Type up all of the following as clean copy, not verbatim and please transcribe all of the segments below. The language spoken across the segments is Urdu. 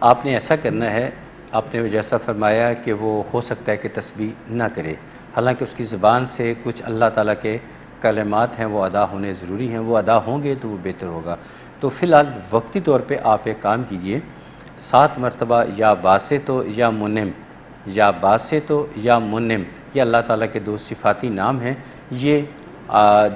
آپ نے ایسا کرنا ہے، آپ نے جیسا فرمایا کہ وہ ہو سکتا ہے کہ تسبیح نہ کرے، حالانکہ اس کی زبان سے کچھ اللہ تعالیٰ کے کلمات ہیں وہ ادا ہونے ضروری ہیں، وہ ادا ہوں گے تو وہ بہتر ہوگا۔ تو فی الحال وقتی طور پہ آپ ایک کام کیجئے، 7 مرتبہ یا باسط یا منم، یا باسط یا منم، یہ اللہ تعالیٰ کے 2 صفاتی نام ہیں، یہ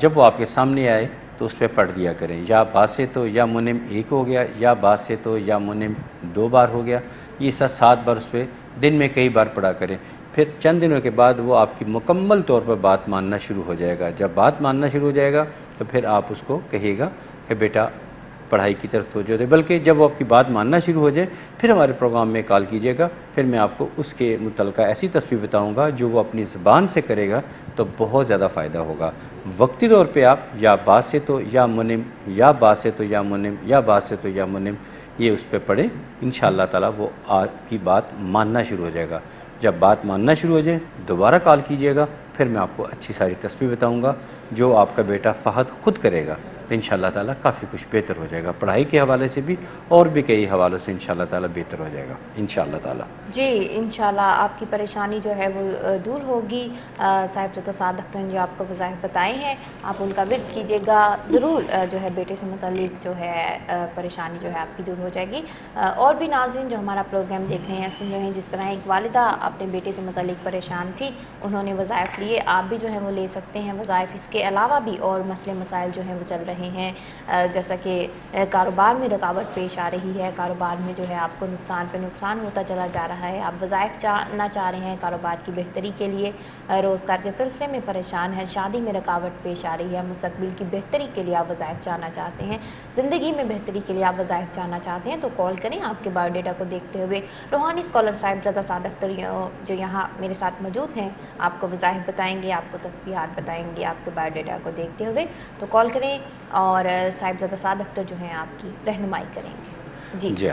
جب وہ آپ کے سامنے آئے تو اس پہ پڑھ دیا کریں، یا باسط یا منم 1 ہو گیا، یا باسط یا منم 2 بار ہو گیا، یہ 7 بار اس پہ دن میں کئی بار پڑھا کریں۔ پھر چند دنوں کے بعد وہ آپ کی مکمل طور پر بات ماننا شروع ہو جائے گا۔ جب بات ماننا شروع ہو جائے گا تو پھر آپ اس کو کہیے گا کہ بیٹا پڑھائی کی طرف توجہ دے، بلکہ جب وہ آپ کی بات ماننا شروع ہو جائے پھر ہمارے پروگرام میں کال کیجیے گا، پھر میں آپ کو اس کے متعلقہ ایسی تسبیح بتاؤں گا جو وہ اپنی زبان سے کرے گا تو بہت زیادہ فائدہ ہوگا۔ وقتی طور پہ آپ یا باسط یا منم، یا باسط یا منم، یا باسط یا منم، یہ اس پہ پڑھیں، انشاءاللہ تعالیٰ وہ آپ کی بات ماننا شروع ہو جائے گا۔ جب بات ماننا شروع ہو جائے دوبارہ کال کیجیے گا، پھر میں آپ کو اچھی ساری تسبیح بتاؤں گا جو آپ کا بیٹا فہد خود کرے گا تو انشاءاللہ تعالیٰ کافی کچھ بہتر ہو جائے گا، پڑھائی کے حوالے سے بھی اور بھی کئی حوالوں سے انشاءاللہ تعالیٰ بہتر ہو جائے گا انشاءاللہ تعالیٰ۔ جی انشاءاللہ آپ کی پریشانی جو ہے وہ دور ہوگی۔ صاحبزادہ سعد اختر نے جو آپ کو وظائف بتائے ہیں آپ ان کا ورد کیجیے گا، ضرور جو ہے بیٹے سے متعلق جو ہے پریشانی جو ہے آپ کی دور ہو جائے گی۔ اور بھی ناظرین جو ہمارا پروگرام دیکھ رہے ہیں سن رہے ہیں، جس طرح ایک والدہ اپنے بیٹے سے متعلق پریشان تھی، انہوں نے وظائف لیے، آپ بھی جو ہے وہ لے سکتے ہیں وظائف۔ اس کے علاوہ بھی اور مسئلے مسائل جو ہیں وہ چل رہے ہیں، جیسا کہ کاروبار میں رکاوٹ پیش آ رہی ہے، کاروبار میں جو ہے آپ کو نقصان پہ نقصان ہوتا چلا جا رہا ہے، آپ وظائف چاہنا چاہ رہے ہیں کاروبار کی بہتری کے لیے، روزگار کے سلسلے میں پریشان ہیں، شادی میں رکاوٹ پیش آ رہی ہے، مستقبل کی بہتری کے لیے آپ وظائف چاہنا چاہتے ہیں، زندگی میں بہتری کے لیے آپ وظائف چاہنا چاہتے ہیں تو کال کریں۔ آپ کے بایو ڈیٹا کو دیکھتے ہوئے روحانی اسکالر صاحبزادہ سعد اختر جو یہاں میرے ساتھ موجود ہیں آپ کو وظائف بتائیں گے، آپ کو تسبیحات بتائیں گے آپ کے بایو ڈیٹا کو دیکھتے ہوئے، تو کال کریں اور صاحبزادہ سعد اختر جو ہیں آپ کی رہنمائی کریں گے۔ جی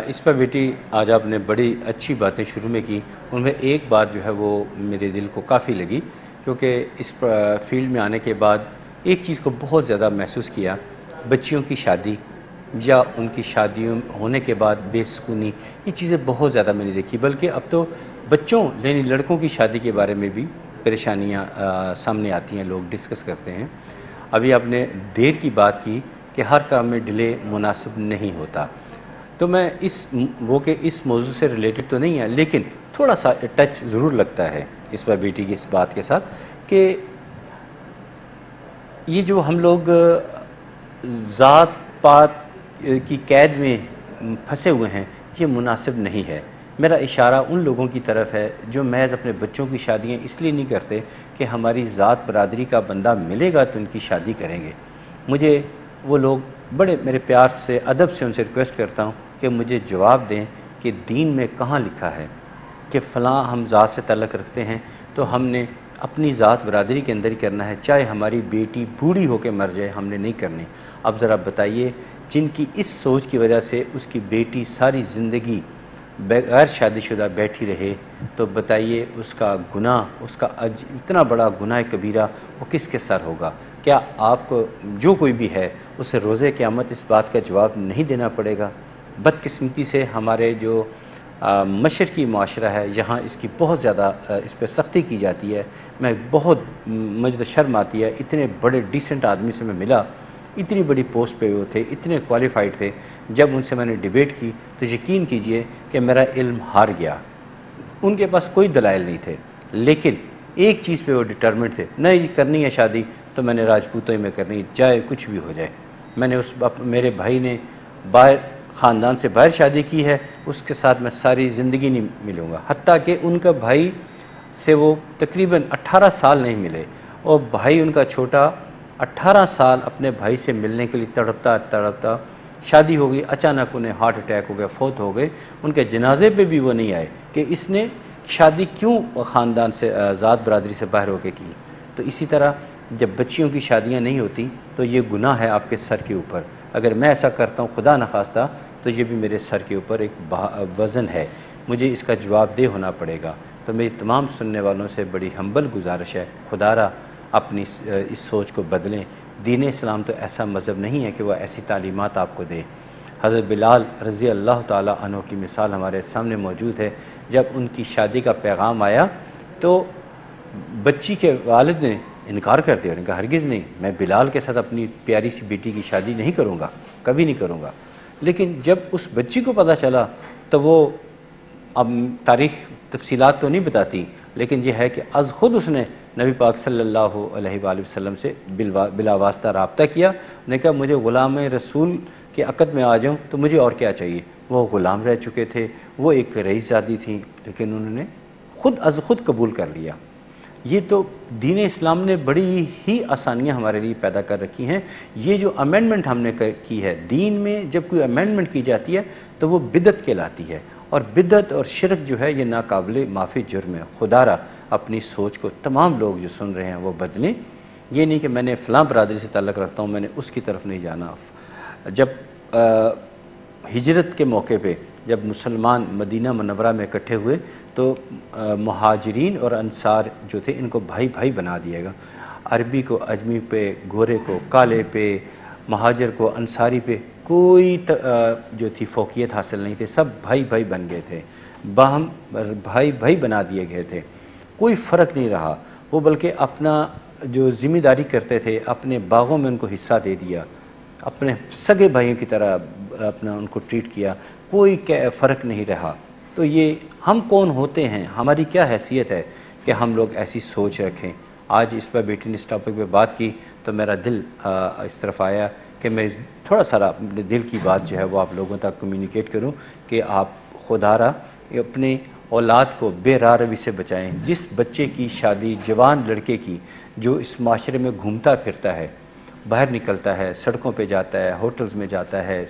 اس پر بیٹی آج آپ نے بڑی اچھی باتیں شروع میں کی، ان میں ایک بات جو ہے وہ میرے دل کو کافی لگی، کیونکہ اس فیلڈ میں آنے کے بعد ایک چیز کو بہت زیادہ محسوس کیا، بچیوں کی شادی یا ان کی شادیوں ہونے کے بعد بے سکونی، یہ چیزیں بہت زیادہ میں نے دیکھی، بلکہ اب تو بچوں یعنی لڑکوں کی شادی کے بارے میں بھی پریشانیاں سامنے آتی ہیں، لوگ ڈسکس کرتے ہیں۔ ابھی آپ نے دیر کی بات کی کہ ہر کام میں ڈیلے مناسب نہیں ہوتا، تو میں اس موضوع سے ریلیٹڈ تو نہیں ہے لیکن تھوڑا سا ٹچ ضرور لگتا ہے اس پر بیٹی کی اس بات کے ساتھ کہ یہ جو ہم لوگ ذات پات کی قید میں پھنسے ہوئے ہیں یہ مناسب نہیں ہے۔ میرا اشارہ ان لوگوں کی طرف ہے جو محض اپنے بچوں کی شادیاں اس لیے نہیں کرتے کہ ہماری ذات برادری کا بندہ ملے گا تو ان کی شادی کریں گے۔ مجھے وہ لوگ بڑے میرے پیار سے ادب سے ان سے ریکویسٹ کرتا ہوں کہ مجھے جواب دیں کہ دین میں کہاں لکھا ہے کہ فلاں ہم ذات سے تعلق رکھتے ہیں تو ہم نے اپنی ذات برادری کے اندر ہی کرنا ہے، چاہے ہماری بیٹی بوڑھی ہو کے مر جائے ہم نے نہیں کرنی۔ اب ذرا بتائیے جن کی اس سوچ کی وجہ سے اس کی بیٹی ساری زندگی بغیر شادی شدہ بیٹھی رہے تو بتائیے اس کا گناہ، اس کا اتنا بڑا گناہ کبیرہ وہ کس کے سر ہوگا؟ کیا آپ کو جو کوئی بھی ہے اسے روز قیامت اس بات کا جواب نہیں دینا پڑے گا؟ بدقسمتی سے ہمارے جو مشرقی معاشرہ ہے یہاں اس کی بہت زیادہ اس پہ سختی کی جاتی ہے۔ میں مجھے تو شرم آتی ہے، اتنے بڑے ڈیسنٹ آدمی سے میں ملا، اتنی بڑی پوسٹ پہ وہ تھے، اتنے کوالیفائڈ تھے، جب ان سے میں نے ڈیبیٹ کی تو یقین کیجئے کہ میرا علم ہار گیا۔ ان کے پاس کوئی دلائل نہیں تھے لیکن ایک چیز پہ وہ ڈٹرمنٹ تھے، نہیں کرنی ہے شادی تو میں نے راجپوتوں میں کرنی، چاہے کچھ بھی ہو جائے۔ میں نے میرے بھائی نے باہر خاندان سے باہر شادی کی ہے، اس کے ساتھ میں ساری زندگی نہیں ملوں گا، حتیٰ کہ ان کا بھائی سے وہ تقریباً 18 سال نہیں ملے، اور بھائی ان کا چھوٹا 18 سال اپنے بھائی سے ملنے کے لیے تڑپتا شادی ہو گئی، اچانک انہیں ہارٹ اٹیک ہو گیا، فوت ہو گئے۔ ان کے جنازے پہ بھی وہ نہیں آئے کہ اس نے شادی کیوں خاندان سے ذات برادری سے باہر ہو کے کی۔ تو اسی طرح جب بچیوں کی شادیاں نہیں ہوتی تو یہ گناہ ہے آپ کے سر کے اوپر۔ اگر میں ایسا کرتا ہوں خدا نخواستہ تو یہ بھی میرے سر کے اوپر ایک وزن ہے، مجھے اس کا جواب دہ ہونا پڑے گا۔ تو میری تمام سننے والوں سے بڑی ہمبل گزارش ہے، خدا را اپنی اس سوچ کو بدلیں۔ دین اسلام تو ایسا مذہب نہیں ہے کہ وہ ایسی تعلیمات آپ کو دے۔ حضرت بلال رضی اللہ تعالیٰ عنہ کی مثال ہمارے سامنے موجود ہے۔ جب ان کی شادی کا پیغام آیا تو بچی کے والد نے انکار کر دیا، انہوں نے کہا ہرگز نہیں، میں بلال کے ساتھ اپنی پیاری سی بیٹی کی شادی نہیں کروں گا، کبھی نہیں کروں گا۔ لیکن جب اس بچی کو پتہ چلا تو وہ، اب تاریخ تفصیلات تو نہیں بتاتی، لیکن یہ ہے کہ از خود اس نے نبی پاک صلی اللہ علیہ وآلہ وسلم سے بلا واسطہ رابطہ کیا، انہوں نے کہا مجھے غلام رسول کے عقد میں آ جاؤں تو مجھے اور کیا چاہیے۔ وہ غلام رہ چکے تھے، وہ ایک رئیس زادی تھیں، لیکن انہوں نے خود از خود قبول کر لیا۔ یہ تو دین اسلام نے بڑی ہی آسانیاں ہمارے لیے پیدا کر رکھی ہیں۔ یہ جو امینڈمنٹ ہم نے کی ہے، دین میں جب کوئی امینڈمنٹ کی جاتی ہے تو وہ بدعت کہلاتی ہے، اور بدعت اور شرک جو ہے یہ ناقابل معافی جرم ہے۔ خدا را اپنی سوچ کو تمام لوگ جو سن رہے ہیں وہ بدلیں۔ یہ نہیں کہ میں نے فلاں برادری سے تعلق رکھتا ہوں، میں نے اس کی طرف نہیں جانا۔ جب ہجرت کے موقع پہ جب مسلمان مدینہ منورہ میں اکٹھے ہوئے تو مہاجرین اور انصار جو تھے ان کو بھائی بھائی بنا دیا گا۔ عربی کو عجمی پہ، گورے کو کالے پہ، مہاجر کو انصاری پہ کوئی جو تھی فوقیت حاصل نہیں تھی، سب بھائی بھائی بن گئے تھے، باہم بھائی بھائی بنا دیے گئے تھے، کوئی فرق نہیں رہا۔ وہ بلکہ اپنا جو ذمہ داری کرتے تھے اپنے باغوں میں ان کو حصہ دے دیا، اپنے سگے بھائیوں کی طرح اپنا ان کو ٹریٹ کیا، کوئی فرق نہیں رہا۔ تو یہ ہم کون ہوتے ہیں، ہماری کیا حیثیت ہے کہ ہم لوگ ایسی سوچ رکھیں۔ آج اس پر بیٹی نے اس ٹاپک پہ بات کی تو میرا دل اس طرف آیا کہ میں تھوڑا سا اپنے دل کی بات جو ہے وہ آپ لوگوں تک کمیونیکیٹ کروں کہ آپ خدا را اپنے اولاد کو بے راہ روی سے بچائیں۔ جس بچے کی شادی جوان لڑکے کی جو اس معاشرے میں گھومتا پھرتا ہے، باہر نکلتا ہے، سڑکوں پہ جاتا ہے، ہوٹلز میں جاتا ہے،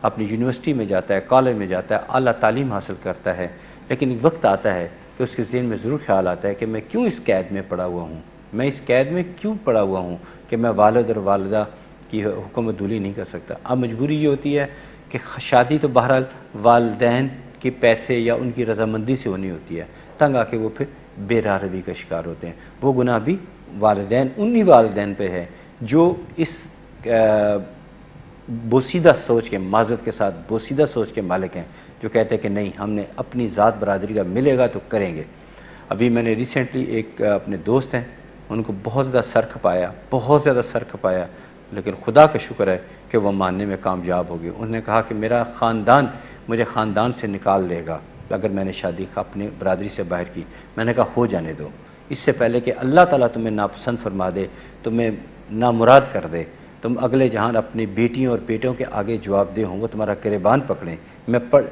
اپنی یونیورسٹی میں جاتا ہے، کالج میں جاتا ہے، اعلیٰ تعلیم حاصل کرتا ہے، لیکن ایک وقت آتا ہے کہ اس کے ذہن میں ضرور خیال آتا ہے کہ میں کیوں اس قید میں پڑا ہوا ہوں، میں اس قید میں کیوں پڑا ہوا ہوں کہ میں والد اور والدہ کی حکم دولی نہیں کر سکتا۔ اب مجبوری یہ ہوتی ہے کہ شادی تو بہرحال والدین کے پیسے یا ان کی رضامندی سے ہونی ہوتی ہے، تنگ آ کے وہ پھر بے راہ روی کا شکار ہوتے ہیں۔ وہ گناہ بھی والدین، انہی والدین پہ ہے جو اس بوسیدہ سوچ کے، معذرت کے ساتھ بوسیدہ سوچ کے مالک ہیں، جو کہتے ہیں کہ نہیں ہم نے اپنی ذات برادری کا ملے گا تو کریں گے۔ ابھی میں نے ریسنٹلی ایک اپنے دوست ہیں، ان کو بہت زیادہ سر کھپایا، لیکن خدا کا شکر ہے کہ وہ ماننے میں کامیاب ہو گئے۔ انہوں نے کہا کہ میرا خاندان مجھے خاندان سے نکال دے گا اگر میں نے شادی اپنے برادری سے باہر کی۔ میں نے کہا ہو جانے دو، اس سے پہلے کہ اللہ تعالیٰ تمہیں ناپسند فرما دے، تمہیں نامراد کر دے، تم اگلے جہان اپنی بیٹیوں اور بیٹوں کے آگے جواب دہ ہوں، وہ تمہارا گریبان پکڑیں۔ میں پڑھ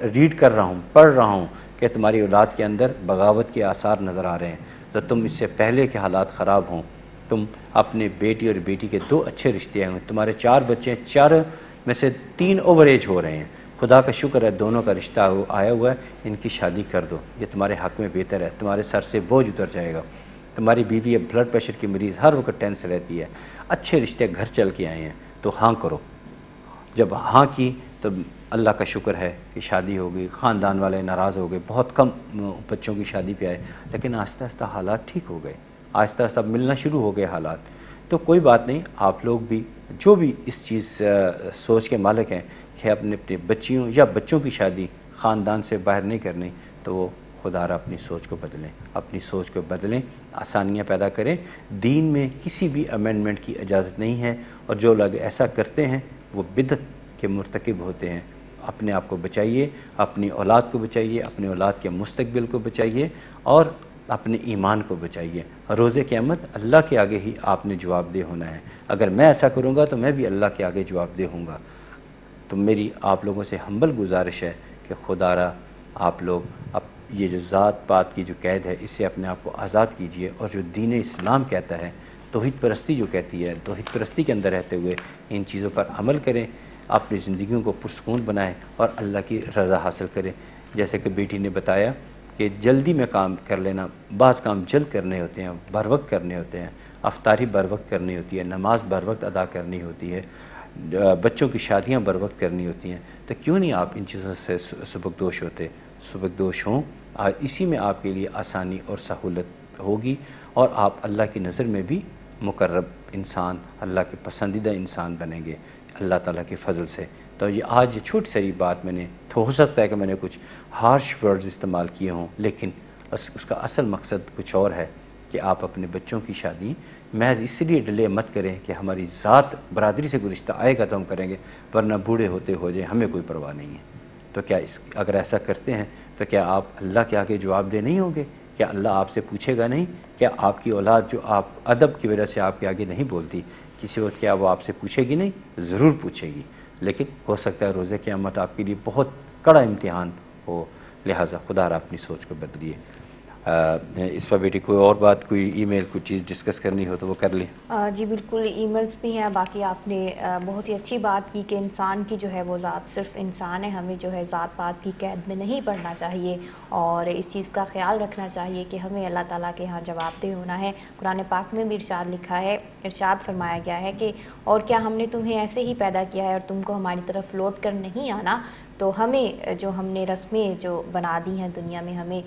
رہا ہوں کہ تمہاری اولاد کے اندر بغاوت کے آثار نظر آ رہے ہیں، تو تم اس سے پہلے کہ حالات خراب ہوں تم اپنے بیٹی اور بیٹی کے 2 اچھے رشتے آئے ہیں۔ تمہارے 4 بچے ہیں، 4 میں سے 3 اوور ایج ہو رہے ہیں، خدا کا شکر ہے دونوں کا رشتہ آیا ہوا ہے، ان کی شادی کر دو، یہ تمہارے حق میں بہتر ہے، تمہارے سر سے بوجھ اتر جائے گا۔ تمہاری بیوی ہے بلڈ پریشر کی مریض، ہر وقت ٹینس رہتی ہے، اچھے رشتے گھر چل کے آئے ہیں، تو ہاں کرو۔ جب ہاں کی تو اللہ کا شکر ہے کہ شادی ہو گئی، خاندان والے ناراض ہو گئے، بہت کم بچوں کی شادی پہ آئے، لیکن آہستہ آہستہ حالات ٹھیک ہو گئے، آہستہ آہستہ ملنا شروع ہو گئے حالات۔ تو کوئی بات نہیں، آپ لوگ بھی جو بھی اس چیز سوچ کے مالک ہیں کہ اپنے بچیوں یا بچوں کی شادی خاندان سے باہر نہیں کرنی، تو وہ خدا را اپنی سوچ کو بدلیں، اپنی سوچ کو بدلیں، آسانیاں پیدا کریں۔ دین میں کسی بھی امینڈمنٹ کی اجازت نہیں ہے، اور جو لوگ ایسا کرتے ہیں وہ بدعت کے مرتکب ہوتے ہیں۔ اپنے آپ کو بچائیے، اپنی اولاد کو بچائیے، اپنے اولاد کے مستقبل کو بچائیے، اور اپنے ایمان کو بچائیے۔ روز قیامت اللہ کے آگے ہی آپ نے جواب دہ ہونا ہے۔ اگر میں ایسا کروں گا تو میں بھی اللہ کے آگے جواب دہ ہوں گا۔ تو میری آپ لوگوں سے ہمبل گزارش ہے کہ خدا را آپ لوگ یہ جو ذات پات کی جو قید ہے اس سے اپنے آپ کو آزاد کیجئے، اور جو دین اسلام کہتا ہے، توحید پرستی جو کہتی ہے، توحید پرستی کے اندر رہتے ہوئے ان چیزوں پر عمل کریں، اپنی زندگیوں کو پرسکون بنائیں اور اللہ کی رضا حاصل کریں۔ جیسے کہ بیٹی نے بتایا کہ جلدی میں کام کر لینا، بعض کام جلد کرنے ہوتے ہیں، بر وقت کرنے ہوتے ہیں، افطاری بر وقت کرنی ہوتی ہے، نماز بر وقت ادا کرنی ہوتی ہے، بچوں کی شادیاں بر وقت کرنی ہوتی ہیں، تو کیوں نہیں آپ ان چیزوں سے سبکدوش ہوں، اور اسی میں آپ کے لیے آسانی اور سہولت ہوگی، اور آپ اللہ کی نظر میں بھی مقرب انسان، اللہ کے پسندیدہ انسان بنیں گے اللہ تعالیٰ کے فضل سے۔ تو یہ آج یہ چھوٹی سی بات میں نے تو ہو سکتا ہے کہ میں نے کچھ ہارش ورڈز استعمال کیے ہوں، لیکن اس کا اصل مقصد کچھ اور ہے کہ آپ اپنے بچوں کی شادی محض اس لیے ڈیلے مت کریں کہ ہماری ذات برادری سے گزشتہ آئے گا تو ہم کریں گے، ورنہ بوڑھے ہوتے ہو جائیں ہمیں کوئی پرواہ نہیں ہے۔ تو کیا اگر ایسا کرتے ہیں تو کیا آپ اللہ کے آگے جواب دہ نہیں ہوں گے؟ کیا اللہ آپ سے پوچھے گا نہیں؟ کیا آپ کی اولاد جو آپ ادب کی وجہ سے آپ کے آگے نہیں بولتی، کسی وقت کیا وہ آپ سے پوچھے گی نہیں؟ ضرور پوچھے گی، لیکن ہو سکتا ہے روز قیامت آپ کے لیے بہت کڑا امتحان ہو، لہٰذا خدا را اپنی سوچ کو بدلیے۔ اس پر بیٹی کوئی اور بات، کوئی ای میل، کوئی چیز ڈسکس کرنی ہو تو وہ کر لیں۔ جی بالکل، ای میلز بھی ہیں، باقی آپ نے بہت ہی اچھی بات کی کہ انسان کی جو ہے وہ ذات صرف انسان ہے، ہمیں جو ہے ذات پات کی قید میں نہیں پڑنا چاہیے اور اس چیز کا خیال رکھنا چاہیے کہ ہمیں اللہ تعالیٰ کے ہاں جواب دہ ہونا ہے۔ قرآن پاک میں بھی ارشاد لکھا ہے، ارشاد فرمایا گیا ہے کہ اور کیا ہم نے تمہیں ایسے ہی پیدا کیا ہے اور تم کو ہماری طرف لوٹ کر نہیں آنا؟ تو ہمیں جو ہم نے رسمیں جو بنا دی ہیں دنیا میں، ہمیں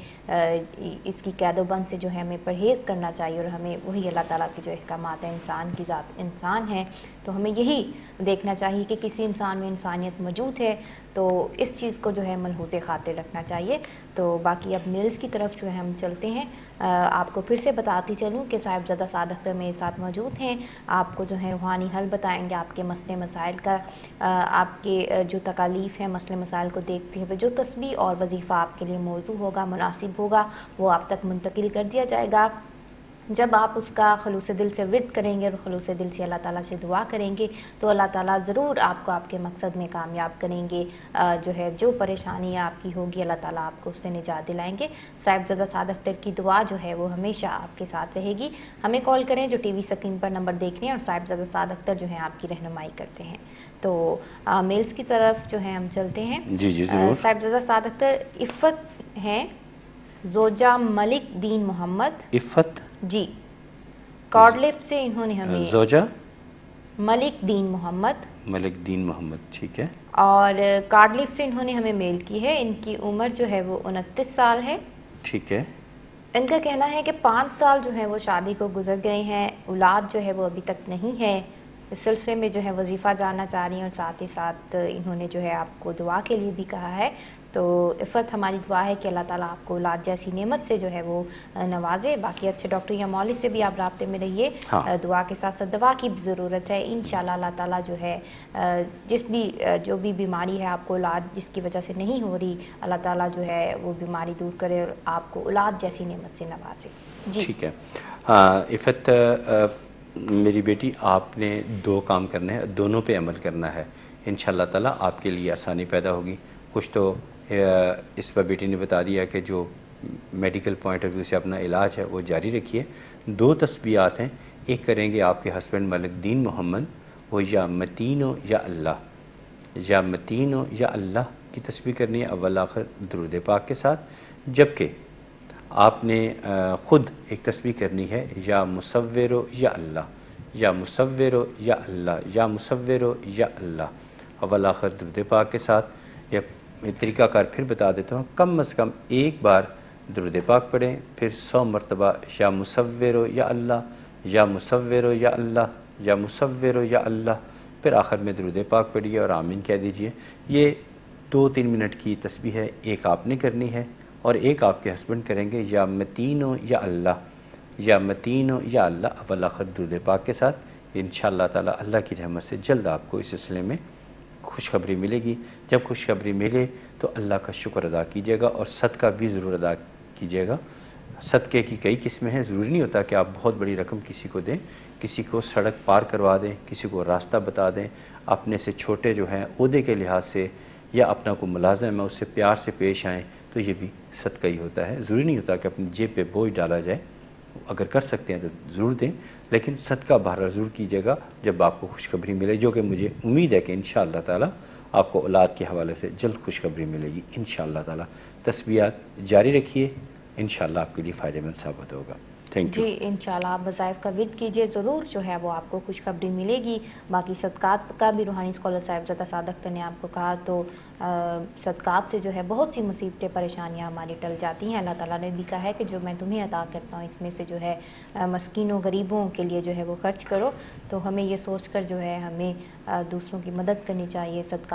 اس کی قید و بند سے جو ہے ہمیں پرہیز کرنا چاہیے اور ہمیں وہی اللہ تعالیٰ کے جو احکامات ہیں، انسان کی ذات انسان ہے تو ہمیں یہی دیکھنا چاہیے کہ کسی انسان میں انسانیت موجود ہے، تو اس چیز کو جو ہے ملحوظ خاطر رکھنا چاہیے۔ تو باقی اب میلز کی طرف جو ہے ہم چلتے ہیں۔ آپ کو پھر سے بتاتی چلوں کہ صاحبزادہ سعد اختر میرے ساتھ موجود ہیں، آپ کو جو ہے روحانی حل بتائیں گے آپ کے مسئلے مسائل کا، آپ کے جو تکالیف ہیں مسئلے مسائل کو دیکھتے ہوئے جو تسبیح اور وظیفہ آپ کے لیے موضوع ہوگا، مناسب ہوگا، وہ آپ تک منتقل کر دیا جائے گا۔ جب آپ اس کا خلوص دل سے ورد کریں گے اور خلوص دل سے اللہ تعالیٰ سے دعا کریں گے تو اللہ تعالیٰ ضرور آپ کو آپ کے مقصد میں کامیاب کریں گے، جو ہے جو پریشانی آپ کی ہوگی اللہ تعالیٰ آپ کو اس سے نجات دلائیں گے۔ صاحبزادہ سعد اختر کی دعا جو ہے وہ ہمیشہ آپ کے ساتھ رہے گی۔ ہمیں کال کریں جو ٹی وی اسکرین پر نمبر دیکھ رہے ہیں اور صاحبزادہ سعد اختر جو ہیں آپ کی رہنمائی کرتے ہیں۔ تو میلز کی طرف جو ہے ہم چلتے ہیں۔ جی ضرور۔ صاحبزادہ سعد اختر عفت ہیں، زوجہ ملک دین محمد۔ عفت جی، کارڈلف سے انہوں نے ہمیں زوجہ ملک دین محمد، ملک دین محمد، ٹھیک ہے، اور کارڈلف سے انہوں نے ہمیں میل کی ہے۔ ان کی عمر جو ہے وہ 29 سال ہے۔ ٹھیک ہے۔ ان کا کہنا ہے کہ 5 سال جو ہے وہ شادی کو گزر گئے ہیں، اولاد جو ہے وہ ابھی تک نہیں ہے۔ اس سلسلے میں جو ہے وظیفہ جاننا چاہ رہی ہیں اور ساتھ ہی ساتھ انہوں نے جو ہے آپ کو دعا کے لیے بھی کہا ہے۔ تو عفت ہماری دعا ہے کہ اللہ تعالیٰ آپ کو اولاد جیسی نعمت سے جو ہے وہ نوازے۔ باقی اچھے ڈاکٹر یا مولوی سے بھی آپ رابطے میں رہیے، دعا کے ساتھ ساتھ دوا کی بھی ضرورت ہے۔ انشاءاللہ اللہ تعالیٰ جو ہے جو بھی بیماری ہے آپ کو اولاد جس کی وجہ سے نہیں ہو رہی، اللہ تعالیٰ جو ہے وہ بیماری دور کرے اور آپ کو اولاد جیسی نعمت سے نوازے۔ جی ٹھیک ہے۔ عفت میری بیٹی، آپ نے 2 کام کرنے ہیں، دونوں پہ عمل کرنا ہے، انشاءاللہ تعالیٰ آپ کے لیے آسانی پیدا ہوگی۔ کچھ تو اس پر بیٹی نے بتا دیا کہ جو میڈیکل پوائنٹ آف ویو سے اپنا علاج ہے وہ جاری رکھیے۔ 2 تسبیحات ہیں، ایک کریں گے آپ کے ہسبینڈ ملک دین محمد، وہ یا متینو یا اللہ، یا متینو یا اللہ کی تسبیح کرنی ہے اول آخر درود پاک کے ساتھ، جبکہ آپ نے خود ایک تسبیح کرنی ہے یا مصورو یا اللہ، یا مصورو یا اللہ، یا مصورو یا اللہ اول آخر درود پاک کے ساتھ۔ یا طریقہ کار پھر بتا دیتا ہوں، کم از کم 1 بار درود پاک پڑھیں، پھر 100 مرتبہ یا مصورو یا اللہ، یا مصورو یا اللہ، یا مصورو یا اللہ، پھر آخر میں درود پاک پڑھیے اور آمین کہہ دیجئے۔ یہ 2-3 منٹ کی تسبیح ہے، ایک آپ نے کرنی ہے اور ایک آپ کے ہسبینڈ کریں گے یا متینو یا اللہ، یا متینو یا اللہ اول آخر درود پاک کے ساتھ۔ انشاءاللہ تعالی اللہ کی رحمت سے جلد آپ کو اس سلسلے میں خوشخبری ملے گی۔ جب خوشخبری ملے تو اللہ کا شکر ادا کیجیے گا اور صدقہ بھی ضرور ادا کیجیے گا۔ صدقے کی کئی قسمیں ہیں، ضروری نہیں ہوتا کہ آپ بہت بڑی رقم کسی کو دیں، کسی کو سڑک پار کروا دیں، کسی کو راستہ بتا دیں، اپنے سے چھوٹے جو ہیں عہدے کے لحاظ سے یا اپنا کوئی ملازم ہے اس سے پیار سے پیش آئیں تو یہ بھی صدقہ ہی ہوتا ہے۔ ضروری نہیں ہوتا کہ اپنی جیب پہ بوجھ ڈالا جائے، اگر کر سکتے ہیں تو ضرور دیں، لیکن صدقہ بہرحال ضرور کیجیے گا جب آپ کو خوشخبری ملے، جو کہ مجھے امید ہے کہ انشاءاللہ تعالی آپ کو اولاد کے حوالے سے جلد خوشخبری ملے گی انشاءاللہ تعالی۔ تسبیحات جاری رکھیے، انشاءاللہ آپ کے لیے فائدہ مند ثابت ہوگا۔ Thank you. جی انشاءاللہ آپ وظائف کا ورد کیجئے، ضرور جو ہے وہ آپ کو خوشخبری ملے گی۔ باقی صدقات کا بھی روحانی اسکالر صاحبزادہ سعد اختر نے آپ کو کہا، تو صدقات سے جو ہے بہت سی مصیبتیں پریشانیاں ہماری ٹل جاتی ہیں۔ اللہ تعالیٰ نے بھی کہا ہے کہ جو میں تمہیں عطا کرتا ہوں اس میں سے جو ہے مسکینوں غریبوں کے لیے جو ہے وہ خرچ کرو۔ تو ہمیں یہ سوچ کر جو ہے ہمیں دوسروں کی مدد کرنی چاہیے، صدقہ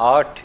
8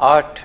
8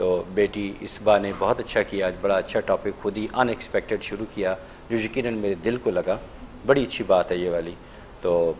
تو بیٹی اسبا نے بہت اچھا کیا، آج بڑا اچھا ٹاپک خود ہی ان ایکسپیکٹڈ شروع کیا جو یقیناً میرے دل کو لگا، بڑی اچھی بات ہے یہ والی۔ تو